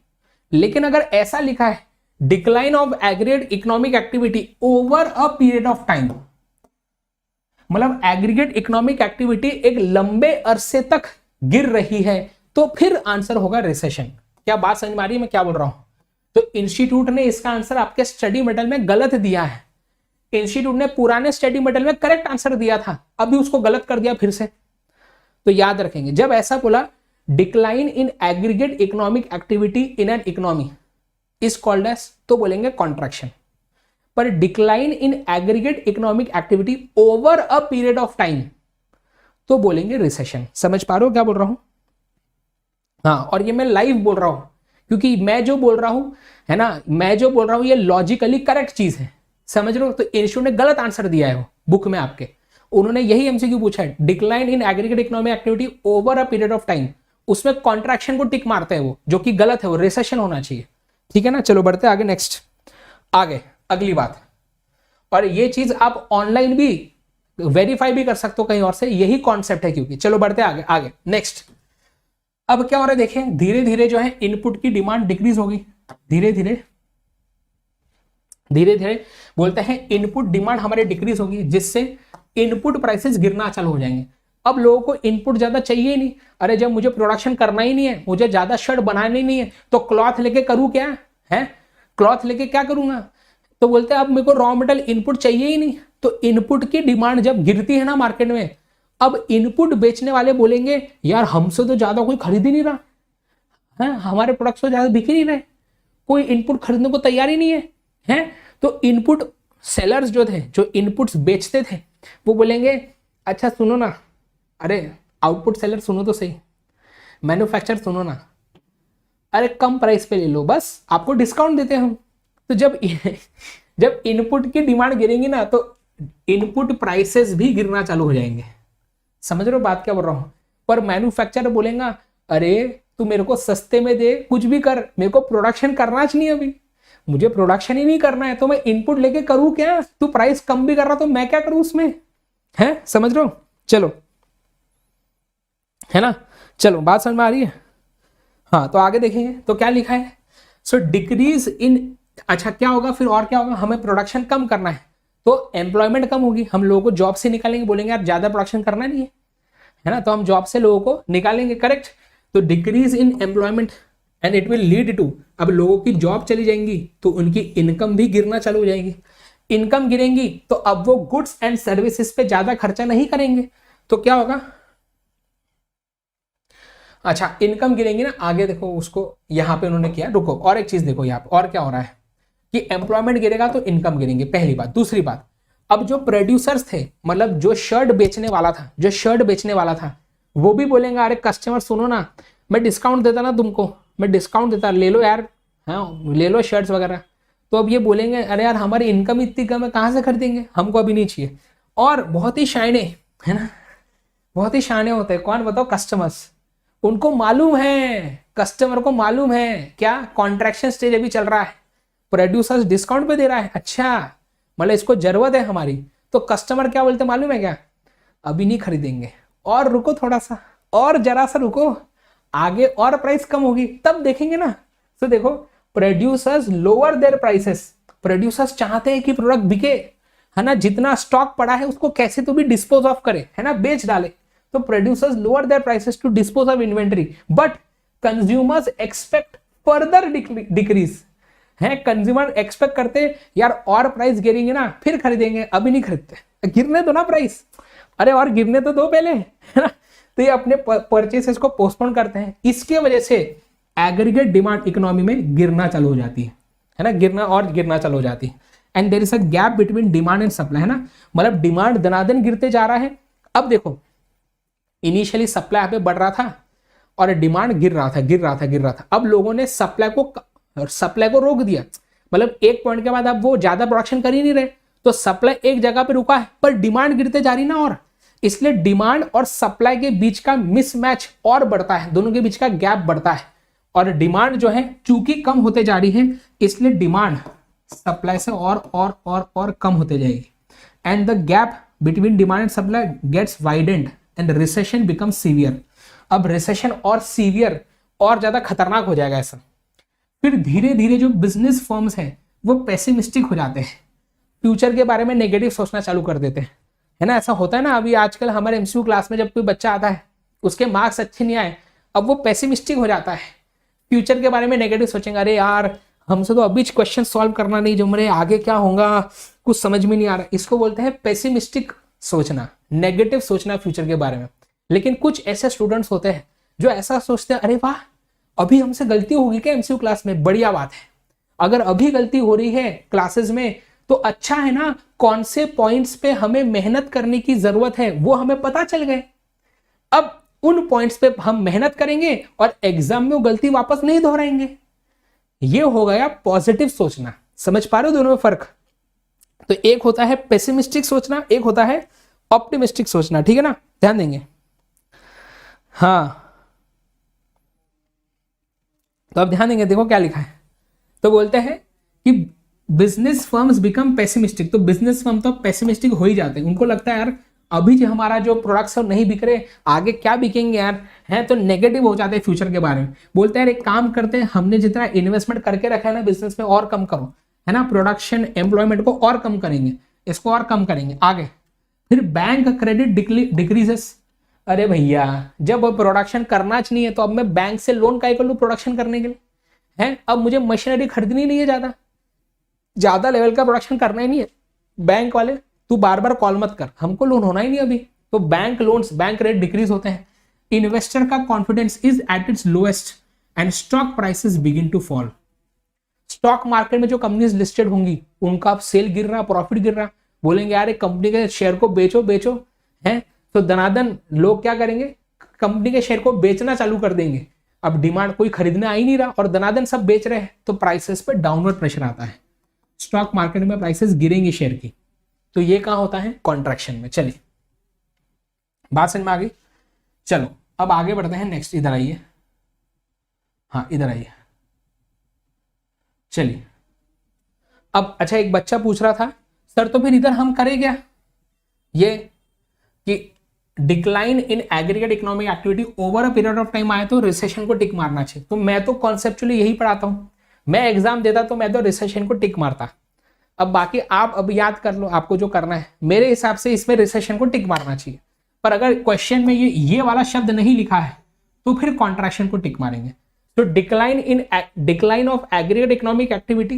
लेकिन अगर ऐसा लिखा है decline of aggregate economic activity over a period of time, मतलब एग्रीगेट इकोनॉमिक एक्टिविटी एक लंबे अरसे तक गिर रही है, तो फिर आंसर होगा रिसेशन। क्या बात समझ में आ रही है मैं क्या बोल रहा हूं? तो इंस्टीट्यूट ने इसका आंसर आपके स्टडी मटेरियल में गलत दिया है। इंस्टीट्यूट ने पुराने स्टडी मटेरियल में करेक्ट आंसर दिया था, अभी उसको गलत कर दिया फिर से। तो याद रखेंगे, जब ऐसा बोला decline in aggregate economic activity in an economy is called as, तो बोलेंगे कॉन्ट्रैक्शन। पर decline in aggregate economic activity over a period of time तो बोलेंगे रिसेशन। समझ पा रहे हो क्या बोल रहा हूं? हाँ, और ये मैं लाइव बोल रहा हूं क्योंकि मैं जो बोल रहा हूं, है ना, मैं जो बोल रहा हूं ये लॉजिकली करेक्ट चीज है। समझ रहे हो? तो इंस्टीट्यूट ने गलत आंसर दिया है वो बुक में आपके, उन्होंने यही एमसीक्यू पूछा है decline in aggregate economic activity over a period of time, उसमें कॉन्ट्रैक्शन को टिक मारते हैं वो, जो कि गलत है, वो रिसेशन होना चाहिए। ठीक है ना, चलो बढ़ते आगे, नेक्स्ट आगे अगली बात। और ये चीज आप ऑनलाइन भी वेरीफाई भी कर सकते हो कहीं और से, यही कॉन्सेप्ट है क्योंकि। चलो बढ़ते आगे आगे नेक्स्ट। अब क्या हो रहा है देखें, धीरे धीरे जो है इनपुट की डिमांड डिक्रीज होगी, धीरे धीरे बोलते हैं इनपुट डिमांड हमारे डिक्रीज होगी, जिससे इनपुट प्राइसेस गिरना चालू हो जाएंगे। अब लोगों को इनपुट ज्यादा चाहिए ही नहीं, अरे जब मुझे प्रोडक्शन करना ही नहीं है, मुझे ज्यादा शर्ट बनानी नहीं है, तो क्लॉथ लेके करूं क्या है, क्लॉथ लेके क्या करूंगा? तो बोलते हैं अब मेरे को रॉ मटेरियल इनपुट चाहिए ही नहीं। तो इनपुट की डिमांड जब गिरती है ना मार्केट में, अब इनपुट बेचने वाले बोलेंगे यार हमसे तो ज्यादा कोई खरीद ही नहीं रहा है, हमारे प्रोडक्ट्स तो ज्यादा बिक ही नहीं रहे, कोई इनपुट खरीदने को तैयार ही नहीं है, हैं? तो इनपुट सेलर्स जो थे, जो इनपुट्स बेचते थे, वो बोलेंगे अच्छा सुनो ना, अरे आउटपुट सेलर सुनो तो सही, मैन्युफैक्चर सुनो ना, अरे कम प्राइस पे ले लो, बस आपको डिस्काउंट देते हैं हम। तो जब इनपुट की डिमांड गिरेंगी ना तो इनपुट प्राइसेस भी गिरना चालू हो जाएंगे। समझ रहे हो बात क्या बोल रहा हूं? पर मैन्युफैक्चरर बोलेगा अरे तू मेरे को सस्ते में दे, कुछ भी कर, मेरे को प्रोडक्शन करना चाहिए, अभी मुझे प्रोडक्शन ही नहीं करना है, तो मैं इनपुट लेके करूं क्या? तू प्राइस कम भी कर रहा तो मैं क्या करूं उसमें, है? समझ रहे हो? चलो, है ना, चलो बात समझ में आ रही है? हाँ, तो आगे देखेंगे तो क्या लिखा है, सो डिक्रीज इन, अच्छा क्या होगा फिर, और क्या होगा, हमें प्रोडक्शन कम करना है तो एम्प्लॉयमेंट कम होगी, हम लोगों को जॉब से निकालेंगे, बोलेंगे यार ज्यादा प्रोडक्शन करना नहीं है ना, तो हम जॉब से लोगों को निकालेंगे, करेक्ट। तो decrease in employment and it will lead to, अब लोगों की जॉब चली जाएंगी तो उनकी इनकम भी गिरना चालू हो जाएगी, इनकम गिरेंगी तो अब वो गुड्स एंड सर्विसेज पे ज्यादा खर्चा नहीं करेंगे, तो क्या होगा, अच्छा इनकम गिरेंगी ना, आगे देखो उसको यहां पे उन्होंने किया, रुको और एक चीज देखो यहाँ पे और क्या हो रहा है कि एम्प्लॉयमेंट गिरेगा तो इनकम गिरेंगे, पहली बात। दूसरी बात, अब जो प्रोड्यूसर्स थे, मतलब जो शर्ट बेचने वाला था, वो भी बोलेंगे अरे कस्टमर सुनो ना, मैं डिस्काउंट देता ना तुमको, मैं डिस्काउंट देता, ले लो यार, हाँ ले लो शर्ट्स वगैरह। तो अब ये बोलेंगे अरे यार हमारी इनकम इतनी कम है, कहाँ से खरीदेंगे, हमको अभी नहीं चाहिए। और बहुत ही शाने, है ना, बहुत ही शाने होते हैं। कौन बताओ? कस्टमर्स। उनको मालूम है, कस्टमर को मालूम है क्या, कॉन्ट्रैक्शन स्टेज अभी चल रहा है, प्रोड्यूसर्स डिस्काउंट पे दे रहा है, अच्छा मतलब इसको जरूरत है हमारी। तो कस्टमर क्या बोलते मालूम है क्या? अभी नहीं खरीदेंगे, और रुको थोड़ा सा, और जरा सा रुको, आगे और प्राइस कम होगी तब देखेंगे ना। तो देखो, producers lower their prices. Producers चाहते हैं कि प्रोडक्ट बिके, है ना, जितना स्टॉक पड़ा है उसको कैसे तो भी डिस्पोज ऑफ करे, है ना, बेच डाले। तो producers lower their prices to dispose of inventory, but consumers expect further decrease. है, कंज्यूमर एक्सपेक्ट करते यार और प्राइस गिरेंगे ना फिर खरीदेंगे, अभी नहीं खरीदते, गिरने दो ना प्राइस, अरे और गिरने तो दो पहले, है ना। तो ये अपने परचेसेस को पोस्टपोन करते हैं। इसके वजह से एग्रीगेट डिमांड इकोनॉमी में गिरना चालू हो जाती है ना, गिरना और गिरना चालू हो जाती है। And there is a gap between demand and supply, है ना, मतलब डिमांड दनादन गिरते जा रहा है। अब देखो, इनिशियली सप्लाई यहाँ पे बढ़ रहा था और डिमांड गिर रहा था। अब लोगों ने सप्लाई को रोक दिया, मतलब एक पॉइंट के बाद अब वो ज्यादा प्रोडक्शन कर ही नहीं रहे, तो सप्लाई एक जगह पे रुका है पर डिमांड गिरते जा रही ना, और इसलिए डिमांड और सप्लाई के बीच का मिसमैच और बढ़ता है, दोनों के बीच का गैप बढ़ता है। और डिमांड जो है चूंकि कम होते जा रही है, इसलिए डिमांड सप्लाई से और कम होते जाएगी। And the gap between demand and supply gets widened and recession becomes severe. अब रिसेशन और सीवियर और ज्यादा खतरनाक हो जाएगा ऐसा। फिर धीरे धीरे जो बिजनेस फर्म्स हैं वो पेसिमिस्टिक हो जाते हैं, फ्यूचर के बारे में नेगेटिव सोचना चालू कर देते हैं, है ना। ऐसा होता है ना, अभी आजकल हमारे एमसीक्यू क्लास में जब कोई बच्चा आता है उसके मार्क्स अच्छे नहीं आए, अब वो पेसिमिस्टिक हो जाता है, फ्यूचर के बारे में नेगेटिव सोचेंगे, अरे यार हमसे तो अभी क्वेश्चन सॉल्व करना नहीं, जो मेरे आगे क्या होगा कुछ समझ में नहीं आ रहा। इसको बोलते हैं पेसिमिस्टिक सोचना, नेगेटिव सोचना फ्यूचर के बारे में। लेकिन कुछ ऐसे स्टूडेंट्स होते हैं जो ऐसा सोचते हैं, अरे वाह अभी हमसे गलती होगी क्या एमसीक्यू क्लास में, बढ़िया बात है, अगर अभी गलती हो रही है क्लासेस में तो अच्छा है ना, कौन से पॉइंट्स पे हमें मेहनत करने की जरूरत है वो हमें पता चल गए, अब उन पॉइंट्स पे हम मेहनत करेंगे और एग्जाम में वो गलती वापस नहीं दोहराएंगे। ये हो गया पॉजिटिव सोचना। समझ पा रहे हो दोनों में फर्क? तो एक होता है पेसिमिस्टिक सोचना, एक होता है ऑप्टिमिस्टिक सोचना, ठीक है ना, ध्यान देंगे। हाँ तो अब ध्यान देंगे, देखो क्या लिखा है। तो बोलते हैं कि बिजनेस फर्म्स बिकम पेसिमिस्टिक, तो बिजनेस फर्म तो पेसिमिस्टिक हो ही जाते हैं, उनको लगता है यार अभी जो हमारा जो प्रोडक्ट्स नहीं बिक रहे, आगे क्या बिकेंगे यार, हैं, तो नेगेटिव हो जाते हैं फ्यूचर के बारे में। बोलते हैं यार एक काम करते हैं, हमने जितना इन्वेस्टमेंट करके रखा है ना बिजनेस में और कम करो, है ना, प्रोडक्शन एम्प्लॉयमेंट को और कम करेंगे, इसको और कम करेंगे आगे। फिर बैंक क्रेडिट डिक्रीजेस, अरे भैया जब प्रोडक्शन करना चाहिए तो अब मैं बैंक से लोन काय कर लूं प्रोडक्शन करने के लिए, है, अब मुझे मशीनरी खरीदनी नहीं है, ज्यादा लेवल का प्रोडक्शन करना ही नहीं है, बैंक वाले तू बार बार कॉल मत कर, हमको लोन होना ही नहीं अभी, तो bank loans, bank rate decrease होते हैं। इन्वेस्टर का confidence is at its lowest and stock prices begin to fall. Stock market में जो कंपनीज लिस्टेड होंगी उनका अब सेल गिर रहा, प्रॉफिट गिर रहा, बोलेंगे यार एक कंपनी के शेयर को बेचो है, तो दनादन लोग क्या करेंगे, कंपनी के शेयर को बेचना चालू कर देंगे। अब डिमांड कोई खरीदने आ ही नहीं रहा और दनादन सब बेच रहे हैं, तो प्राइसेस पे डाउनवर्ड प्रेशर आता है, स्टॉक मार्केट में प्राइसेस गिरेंगी शेयर की। तो ये कहां होता है, कॉन्ट्रैक्शन में। चलिए बात समझ में आ गई। चलो अब आगे बढ़ते हैं, नेक्स्ट इधर आइए, हाँ इधर आइए। चलिए अब अच्छा एक बच्चा पूछ रहा था सर तो फिर इधर हम करें क्या, ये कि decline in aggregate economic activity over a period of time आए तो रिसेशन को टिक मारना चाहिए। तो मैं तो कॉन्सेप्चुअली यही पढ़ाता हूं, मैं एग्जाम देता तो मैं तो रिसेशन को टिक मारता। अब बाकी आप अब याद कर लो आपको जो करना है, मेरे हिसाब से इसमें रिसेशन को टिक मारना चाहिए, पर अगर क्वेश्चन में ये वाला शब्द नहीं लिखा है तो फिर कॉन्ट्रैक्शन को टिक मारेंगे। तो decline of aggregate economic activity,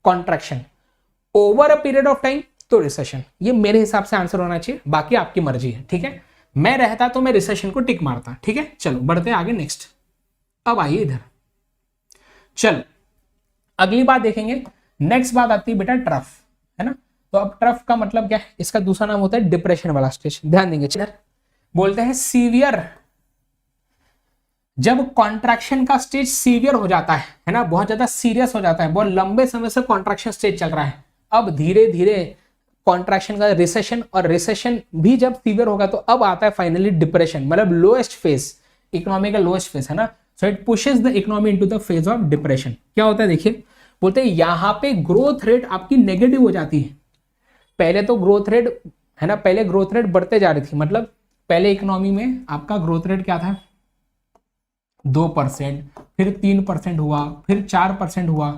contraction, over a period of time तो रिसेशन। ये मेरे हिसाब से आंसर होना चाहिए, बाकी आपकी मर्जी है, ठीक है। मैं रहता तो मैं रिसेशन को टिक मारता, ठीक है। चलो बढ़ते आगे नेक्स्ट। अब आइए इधर, चलो अगली बात देखेंगे। नेक्स्ट बात आती है बेटा ट्रफ, है ना। तो अब ट्रफ का मतलब क्या है, इसका दूसरा नाम होता है डिप्रेशन वाला स्टेज, ध्यान देंगे। चलो बोलते हैं सीवियर जब कॉन्ट्रैक्शन का स्टेज सीवियर हो जाता है ना, बहुत ज्यादा सीरियस हो जाता है, बहुत लंबे समय से कॉन्ट्रैक्शन स्टेज चल रहा है, अब धीरे धीरे कॉन्ट्रैक्शन का रिसेशन, और रिसेशन भी जब सीवियर होगा तो अब आता है फाइनली डिप्रेशन, मतलब लोएस्ट फेज, इकोनॉमी का लोएस्ट फेज है ना। So it pushes the economy into the phase of depression. क्या होता है देखिए, बोलते हैं यहां पे ग्रोथ रेट आपकी नेगेटिव हो जाती है। पहले तो ग्रोथ रेट है ना, पहले ग्रोथ रेट बढ़ते जा रही थी, मतलब पहले इकोनॉमी में आपका ग्रोथ रेट क्या था, 2%, फिर 3% हुआ, फिर 4% हुआ,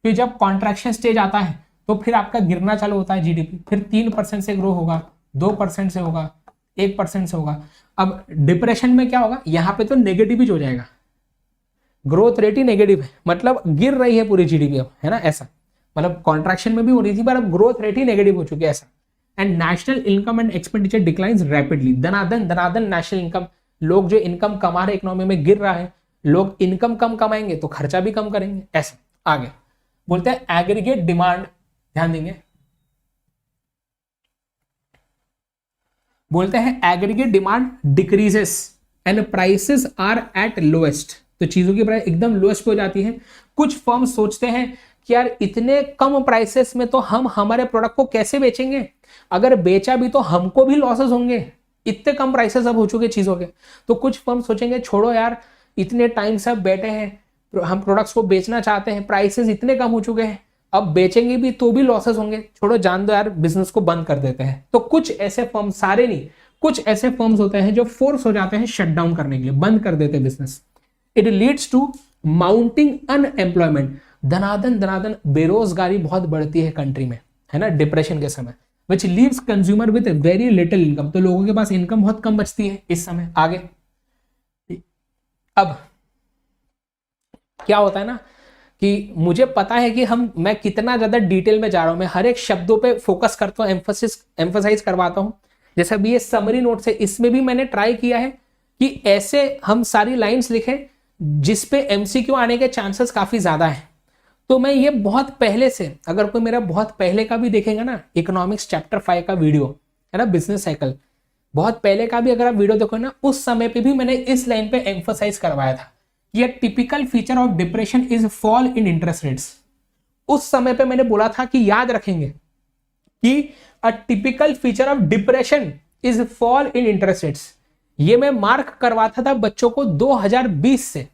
फिर जब कॉन्ट्रैक्शन स्टेज आता है तो फिर आपका गिरना चालू होता है जीडीपी, फिर 3% से ग्रो होगा, 2% से होगा, 1% से होगा। अब डिप्रेशन में क्या होगा, यहां पे तो नेगेटिव ही हो जाएगा, ग्रोथ रेट ही नेगेटिव है, मतलब गिर रही है पूरी जीडीपी अब, है ना ऐसा, मतलब कॉन्ट्रैक्शन में भी हो रही थी पर अब ग्रोथ रेट ही नेगेटिव हो चुकी है ऐसा। And national income and expenditure declines rapidly, दनादन नेशनल इनकम, लोग जो इनकम कमा रहे इकोनॉमी में गिर रहा है, लोग इनकम कम कमाएंगे तो खर्चा भी कम करेंगे ऐसा। आगे बोलते हैं एग्रीगेट डिमांड, ध्यान देंगे, बोलते हैं aggregate demand decreases and prices are at lowest, तो चीजों की प्राइस एकदम लोएस्ट पे हो जाती है। कुछ फर्म सोचते हैं कि यार इतने कम प्राइसेस में तो हम हमारे प्रोडक्ट को कैसे बेचेंगे, अगर बेचा भी तो हमको भी लॉसेस होंगे, इतने कम प्राइसेस अब हो चुके चीजों के। तो कुछ फर्म सोचेंगे छोड़ो यार, इतने टाइम से अब बैठे हैं, हम प्रोडक्ट्स को बेचना चाहते हैं, प्राइसेस इतने कम हो चुके हैं, अब बेचेंगे भी तो भी लॉसेस होंगे, छोड़ो जान दो यार, बिजनेस को बंद कर देते हैं। तो कुछ ऐसे फर्म, सारे नहीं, कुछ ऐसे फर्म्स होते हैं जो फोर्स हो जाते हैं शट डाउन करने के लिए, बंद कर देते हैं business. It leads to mounting unemployment, धनादन बेरोजगारी बहुत बढ़ती है कंट्री में, है ना डिप्रेशन के समय, विच leaves consumer with very little income, तो लोगों के पास इनकम बहुत कम बचती है इस समय। आगे अब क्या होता है ना कि मुझे पता है कि मैं कितना ज्यादा डिटेल में जा रहा हूं, मैं हर एक शब्दों पे फोकस करता हूं, एम्फसाइज करवाता हूं। जैसे अभी ये समरी नोट्स है, इसमें भी मैंने ट्राई किया है कि ऐसे हम सारी लाइंस लिखें जिसपे एमसीक्यू आने के चांसेस काफी ज्यादा है। तो मैं ये बहुत पहले से, अगर कोई मेरा बहुत पहले का भी देखेगा ना, इकोनॉमिक्स चैप्टर 5 का वीडियो है ना, बिजनेस साइकिल, बहुत पहले का भी अगर आप वीडियो देखो ना, उस समय पे भी मैंने इस लाइन पे एम्फसाइज करवाया था कि ये typical feature of depression is fall in interest rates. उस समय पे मैंने बोला था कि याद रखेंगे कि a typical feature of depression is fall in interest rates. ये मैं मार्क करवाता था बच्चों को 2020 से,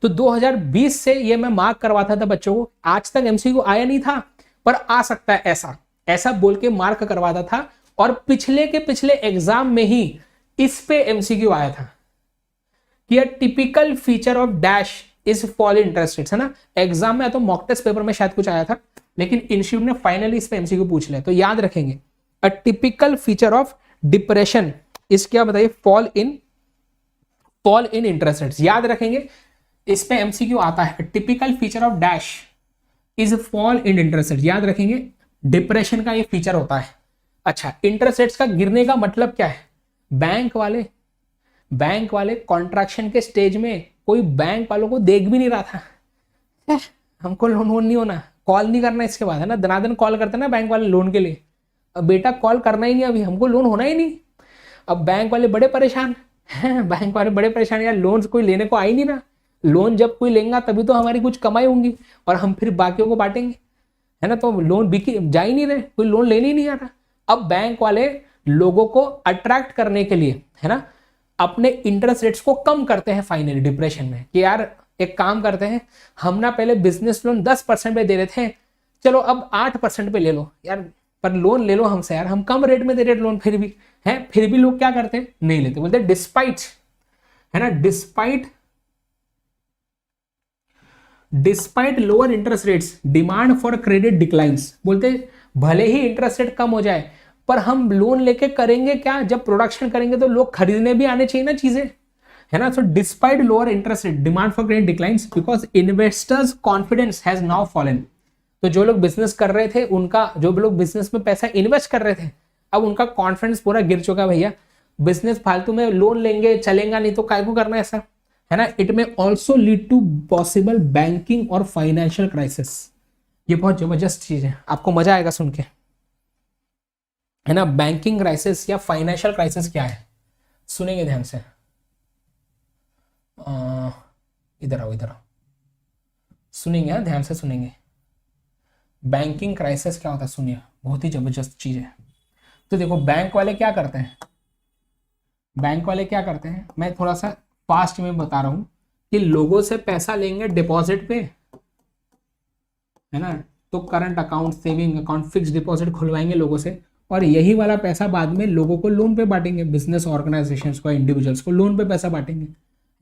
तो 2020 से ये मैं मार्क करवाता था बच्चों को, आज तक एमसीक्यू आया नहीं था पर आ सकता है ऐसा, ऐसा बोल के मार्क करवाता था। और पिछले के पिछले एग्जाम में ही इस पे एमसीक्यू आया था कि typical feature of dash is fall in interest rates, है ना। एग्जाम में तो मॉक टेस्ट पेपर में शायद कुछ आया था, लेकिन इंस्टीट्यूट ने फाइनली इस पे एमसीक्यू पूछ लिया। तो याद रखेंगे a typical feature of depression इस क्या बताइए, फॉल इन इंटरेस्ट रेट्स। याद रखेंगे इस पे एमसीक्यू आता है, typical feature of dash is fall in interest rates. याद रखेंगे डिप्रेशन का ये फीचर होता है। अच्छा, इंटरेस्ट रेट्स का गिरने का मतलब क्या है, बैंक वाले कॉन्ट्रैक्शन के स्टेज में कोई बैंक वालों को देख भी नहीं रहा था, हमको लोन नहीं होना, कॉल नहीं करना इसके बाद, है ना, दनादन कॉल करते ना बैंक वाले लोन के लिए, अब बेटा कॉल करना ही नहीं, अभी हमको लोन होना ही नहीं। अब बैंक वाले बड़े परेशान हैं, बैंक वाले बड़े परेशान, यार लोन कोई लेने को आ ही नहीं रहा, लोन जब कोई लेगा तभी तो हमारी कुछ कमाई होंगी और हम फिर बाकियों को बांटेंगे, है ना। तो लोन बिकी जा ही नहीं रहे, कोई लोन लेने ही नहीं आ रहा। अब बैंक वाले लोगों को अट्रैक्ट करने के लिए, है ना, अपने इंटरेस्ट रेट्स को कम करते हैं फाइनली डिप्रेशन में, कि यार एक काम करते हैं, हम ना पहले बिजनेस लोन 10% पे दे रहे थे, चलो अब 8% पे ले लो यार, पर लोन ले लो हमसे यार, हम कम रेट में दे रहे लोन, फिर भी है, फिर भी लोग क्या करते हैं, नहीं लेते, बोलते डिस्पाइट, है ना, despite lower interest rates demand for credit declines. बोलते भले ही इंटरेस्ट रेट कम हो जाए पर हम लोन लेके करेंगे क्या, जब प्रोडक्शन करेंगे तो लोग खरीदने भी आने चाहिए ना चीजें, है ना। So despite lower interest rate demand for credit declines because investors confidence has now fallen. तो जो लोग बिजनेस कर रहे थे उनका, जो लोग बिजनेस में पैसा इन्वेस्ट कर रहे थे, अब उनका कॉन्फिडेंस पूरा गिर चुका, भैया बिजनेस फालतू में लोन लेंगे चलेगा नहीं तो काय को करना ऐसा, है ना। इट में also lead to possible banking और फाइनेंशियल क्राइसिस। ये बहुत जबरदस्त चीज है, आपको मजा आएगा सुन के, है ना। बैंकिंग क्राइसिस या फाइनेंशियल क्राइसिस क्या है, सुनेंगे ध्यान से। इधर आओ, इधर आओ, सुनेंगे, हाँ ध्यान से सुनेंगे। बैंकिंग क्राइसिस क्या होता है सुनिए, बहुत ही जबरदस्त चीज है। तो देखो बैंक वाले क्या करते हैं, बैंक वाले क्या करते हैं, मैं थोड़ा सा फास्ट में बता रहा हूं कि लोगों से पैसा लेंगे डिपॉजिट पे, है ना, तो current account, saving account, fix deposit खुलवाएंगे लोगों से, और यही वाला पैसा बाद में लोगों को लोन पे बांटेंगे, बिजनेस ऑर्गेनाइजेशंस को, इंडिविजुअल्स को लोन पे पैसा बांटेंगे, है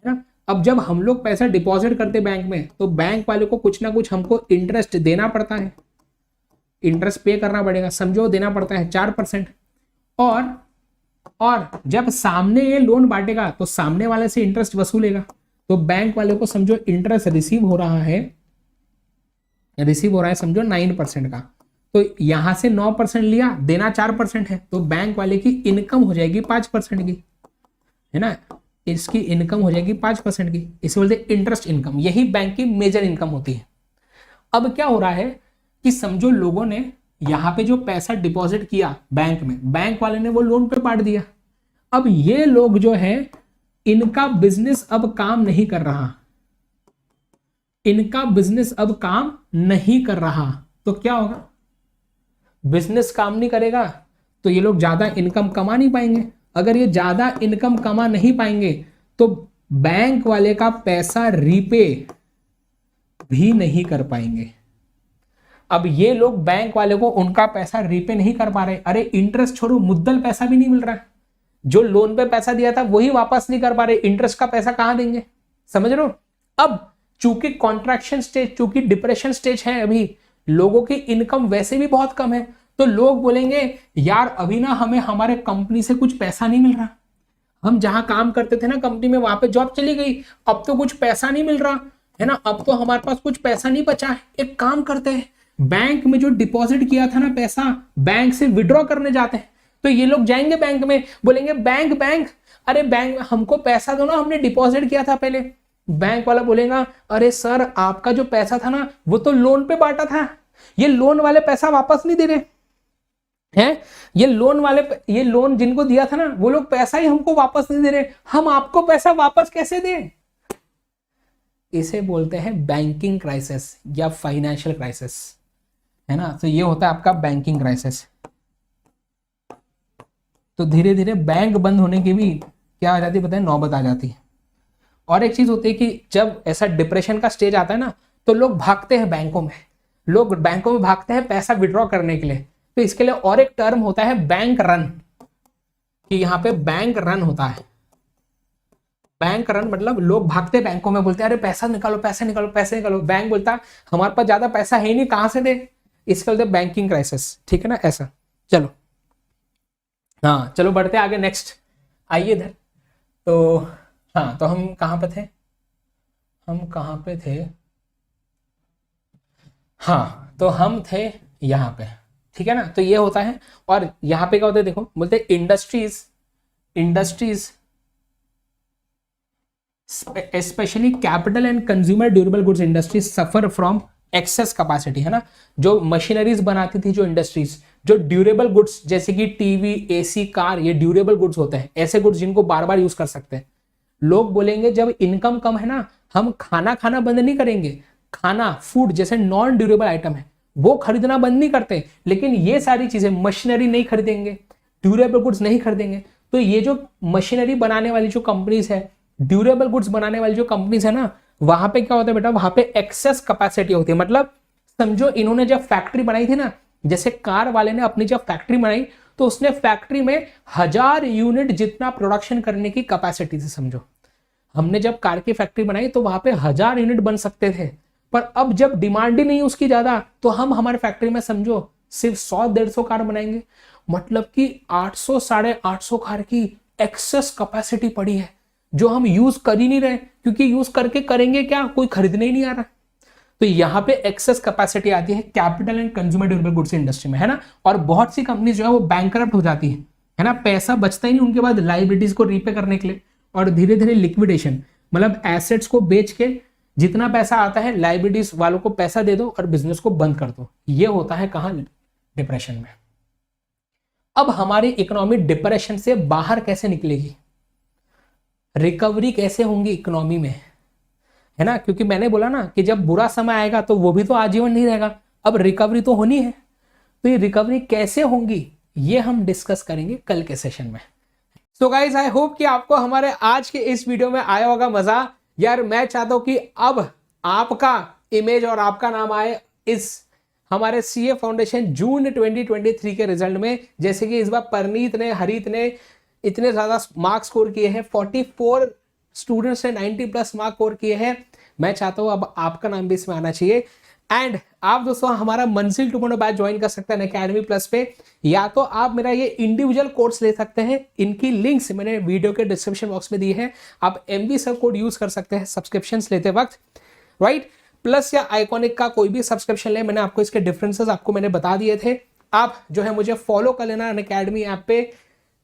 ना। अब जब हम लोग पैसा डिपॉजिट करते बैंक में, तो बैंक वाले को कुछ ना कुछ हमको इंटरेस्ट देना पड़ता है, इंटरेस्ट पे करना पड़ेगा, समझो देना पड़ता है 4%। और जब सामने ये लोन बांटेगा तो सामने वाले से इंटरेस्ट वसूलेगा, तो बैंक वाले को समझो इंटरेस्ट रिसीव हो रहा है समझो 9% का, तो यहां से 9% लिया, देना 4% है, तो बैंक वाले की इनकम हो जाएगी 5% की, है ना, इसकी इनकम हो जाएगी 5% की, इसे बोलते हैं इंटरेस्ट इनकम, यही बैंक की मेजर इनकम होती है। अब क्या हो रहा है कि समझो लोगों ने यहां पे जो पैसा डिपॉजिट किया बैंक में, बैंक वाले ने वो लोन पे बांट दिया। अब ये लोग जो है, इनका बिजनेस अब काम नहीं कर रहा, इनका बिजनेस अब काम नहीं कर रहा, तो क्या होगा, बिजनेस काम नहीं करेगा तो ये लोग ज्यादा इनकम कमा नहीं पाएंगे। अगर ये ज्यादा इनकम कमा नहीं पाएंगे तो बैंक वाले का पैसा रीपे भी नहीं कर पाएंगे। अब ये लोग बैंक वाले को उनका पैसा रीपे नहीं कर पा रहे, अरे इंटरेस्ट छोड़ो, मुद्दल पैसा भी नहीं मिल रहा, जो लोन पे पैसा दिया था वही वापस नहीं कर पा रहे, इंटरेस्ट का पैसा कहां देंगे, समझ रहे हो। अब चूंकि कॉन्ट्रैक्शन स्टेज, चूंकि डिप्रेशन स्टेज है, अभी लोगों की इनकम वैसे भी बहुत कम है, तो लोग बोलेंगे यार अभी ना हमें हमारे कंपनी से कुछ पैसा नहीं मिल रहा, हम जहां काम करते थे ना कंपनी में, वहां पे जॉब चली गई, अब तो कुछ पैसा नहीं मिल रहा है ना, अब तो हमारे पास कुछ पैसा नहीं बचा है, एक काम करते हैं, बैंक में जो डिपॉजिट किया था ना पैसा, बैंक से विड्रॉ करने जाते हैं। तो ये लोग जाएंगे बैंक में, बोलेंगे बैंक बैंक, अरे बैंक हमको पैसा दो ना, हमने डिपॉजिट किया था पहले। बैंक वाला बोलेगा अरे सर आपका जो पैसा था ना वो तो लोन पे बांटा था, ये लोन वाले पैसा वापस नहीं दे रहे हैं, ये लोन वाले, ये लोन जिनको दिया था ना वो लोग पैसा ही हमको वापस नहीं दे रहे, हम आपको पैसा वापस कैसे दें। इसे बोलते हैं बैंकिंग क्राइसिस या फाइनेंशियल क्राइसिस, है ना। तो ये होता है आपका बैंकिंग क्राइसिस। तो धीरे धीरे बैंक बंद होने की भी क्या आ जाती है पता है, नौबत आ जाती है। और एक चीज होती है कि जब ऐसा डिप्रेशन का स्टेज आता है ना, तो लोग भागते हैं बैंकों में, लोग बैंकों में भागते हैं पैसा विड्रॉ करने के लिए। तो इसके लिए और एक टर्म होता है बैंक रन, कि यहाँ पे बैंक रन होता है। बैंक रन मतलब लोग भागते हैं बैंकों में, बोलते हैं अरे पैसा निकालो पैसा निकालो पैसे निकालो, बैंक बोलता है हमारे पास ज्यादा पैसा है ही नहीं, कहां से दे। इसके बोलते हैं बैंकिंग क्राइसिस, ठीक है ना, ऐसा। चलो हाँ चलो बढ़ते आगे, नेक्स्ट आइए इधर। तो हाँ, तो हम कहां पे थे, हम कहां पे थे, हाँ तो हम थे यहाँ पे, ठीक है ना। तो ये होता है, और यहाँ पे क्या होता है देखो, बोलते हैं industries, industries specially capital and consumer durable goods industries suffer from access capacity, है ना। जो मशीनरीज बनाती थी जो इंडस्ट्रीज, जो ड्यूरेबल गुड्स जैसे कि टीवी एसी कार, ये ड्यूरेबल गुड्स होते हैं, ऐसे गुड्स जिनको बार बार यूज कर सकते हैं। लोग बोलेंगे जब इनकम कम है ना, हम खाना खाना बंद नहीं करेंगे, खाना फूड जैसे नॉन ड्यूरेबल आइटम है वो खरीदना बंद नहीं करते, लेकिन ये सारी चीजें मशीनरी नहीं खरीदेंगे, ड्यूरेबल गुड्स नहीं खरीदेंगे। तो ये जो मशीनरी बनाने वाली जो कंपनीज है, ड्यूरेबल गुड्स बनाने वाली जो कंपनीज है ना, वहां पे क्या होता है बेटा, वहां पे एक्सेस कैपेसिटी होती है। मतलब समझो इन्होंने जब फैक्ट्री बनाई थी ना, जैसे कार वाले ने अपनी जब फैक्ट्री बनाई तो उसने फैक्ट्री में 1000 यूनिट जितना प्रोडक्शन करने की कैपेसिटी थी। समझो हमने जब कार की फैक्ट्री बनाई तो वहां पे 1000 यूनिट बन सकते थे, पर अब जब डिमांड ही नहीं उसकी ज्यादा, तो हम हमारे फैक्ट्री में समझो सिर्फ 100-150 कार बनाएंगे। मतलब कि 800 850 कार की एक्सेस कैपेसिटी पड़ी है जो हम यूज कर ही नहीं रहे, क्योंकि यूज करके करेंगे क्या, कोई खरीदने ही नहीं आ रहा। तो यहाँ पे एक्सेस कैपेसिटी आती है capital and consumer durable goods industry में, है ना। और बहुत सी कंपनी जो है वो बैंकरप्ट हो जाती है ना, पैसा बचता ही नहीं उनके बाद लाइबिलिटीज को रीपे करने के लिए, और धीरे धीरे लिक्विडेशन, मतलब एसेट्स को बेच के जितना पैसा आता है लाइबिलिटीज वालों को पैसा दे दो और बिजनेस को बंद कर दो। ये होता है कहां, डिप्रेशन में। अब हमारी इकोनॉमी डिप्रेशन से बाहर कैसे निकलेगी, रिकवरी कैसे होंगी इकोनॉमी में, है ना, क्योंकि मैंने बोला ना कि जब बुरा समय आएगा तो वो भी तो आजीवन नहीं रहेगा, अब रिकवरी तो होनी है, तो ये रिकवरी कैसे होंगी ये हम डिस्कस करेंगे कल के सेशन में। सो गाइज आई होप कि आपको हमारे आज के इस वीडियो में आया होगा मजा। यार मैं चाहता हूं कि अब आपका इमेज और आपका नाम आए इस हमारे सीए फाउंडेशन जून 2023 के रिजल्ट में। जैसे कि इस बार परनीत ने, हरित ने इतने ज्यादा मार्क्स स्कोर किए हैं, 44 स्टूडेंट्स ने 90+ मार्क स्कोर किए हैं। मैं चाहता हूं अब आपका नाम भी इसमें आना चाहिए। एंड आप दोस्तों हमारा मंजिल 2.0 बैच ज्वाइन कर सकते हैं अकेडमी प्लस पे, या तो आप मेरा ये इंडिविजुअल कोर्स ले सकते हैं। इनकी लिंक्स मैंने वीडियो के डिस्क्रिप्शन बॉक्स में दी है। आप MB सब कोड यूज कर सकते हैं सब्सक्रिप्शंस लेते वक्त, राइट। प्लस या आइकॉनिक का कोई भी सब्सक्रिप्शन ले, मैंने आपको इसके डिफरेंसेस आपको मैंने बता दिए थे। आप जो है मुझे फॉलो कर लेना अनअकैडमी ऐप पे।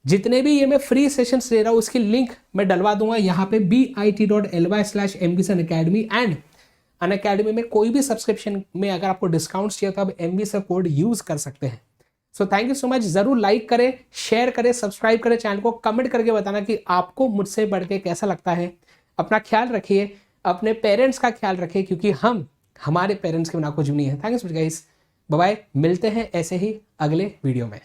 जितने भी ये मैं फ्री सेशंस ले रहा हूँ उसकी लिंक मैं डलवा दूंगा यहाँ पे bit.ly/mbsunacademy। एंड अनअकैडमी में कोई भी सब्सक्रिप्शन में अगर आपको डिस्काउंट चाहिए तो आप MB सब कोड यूज कर सकते हैं। So thank you so much. जरूर लाइक करें, शेयर करें, सब्सक्राइब करें चैनल को, कमेंट करके बताना कि आपको मुझसे बढ़ के कैसा लगता है। अपना ख्याल रखिए, अपने पेरेंट्स का ख्याल रखिए, क्योंकि हम हमारे पेरेंट्स के बिना कुछ भी नहीं है। Thank you so much guys, bye bye. मिलते हैं ऐसे ही अगले वीडियो में।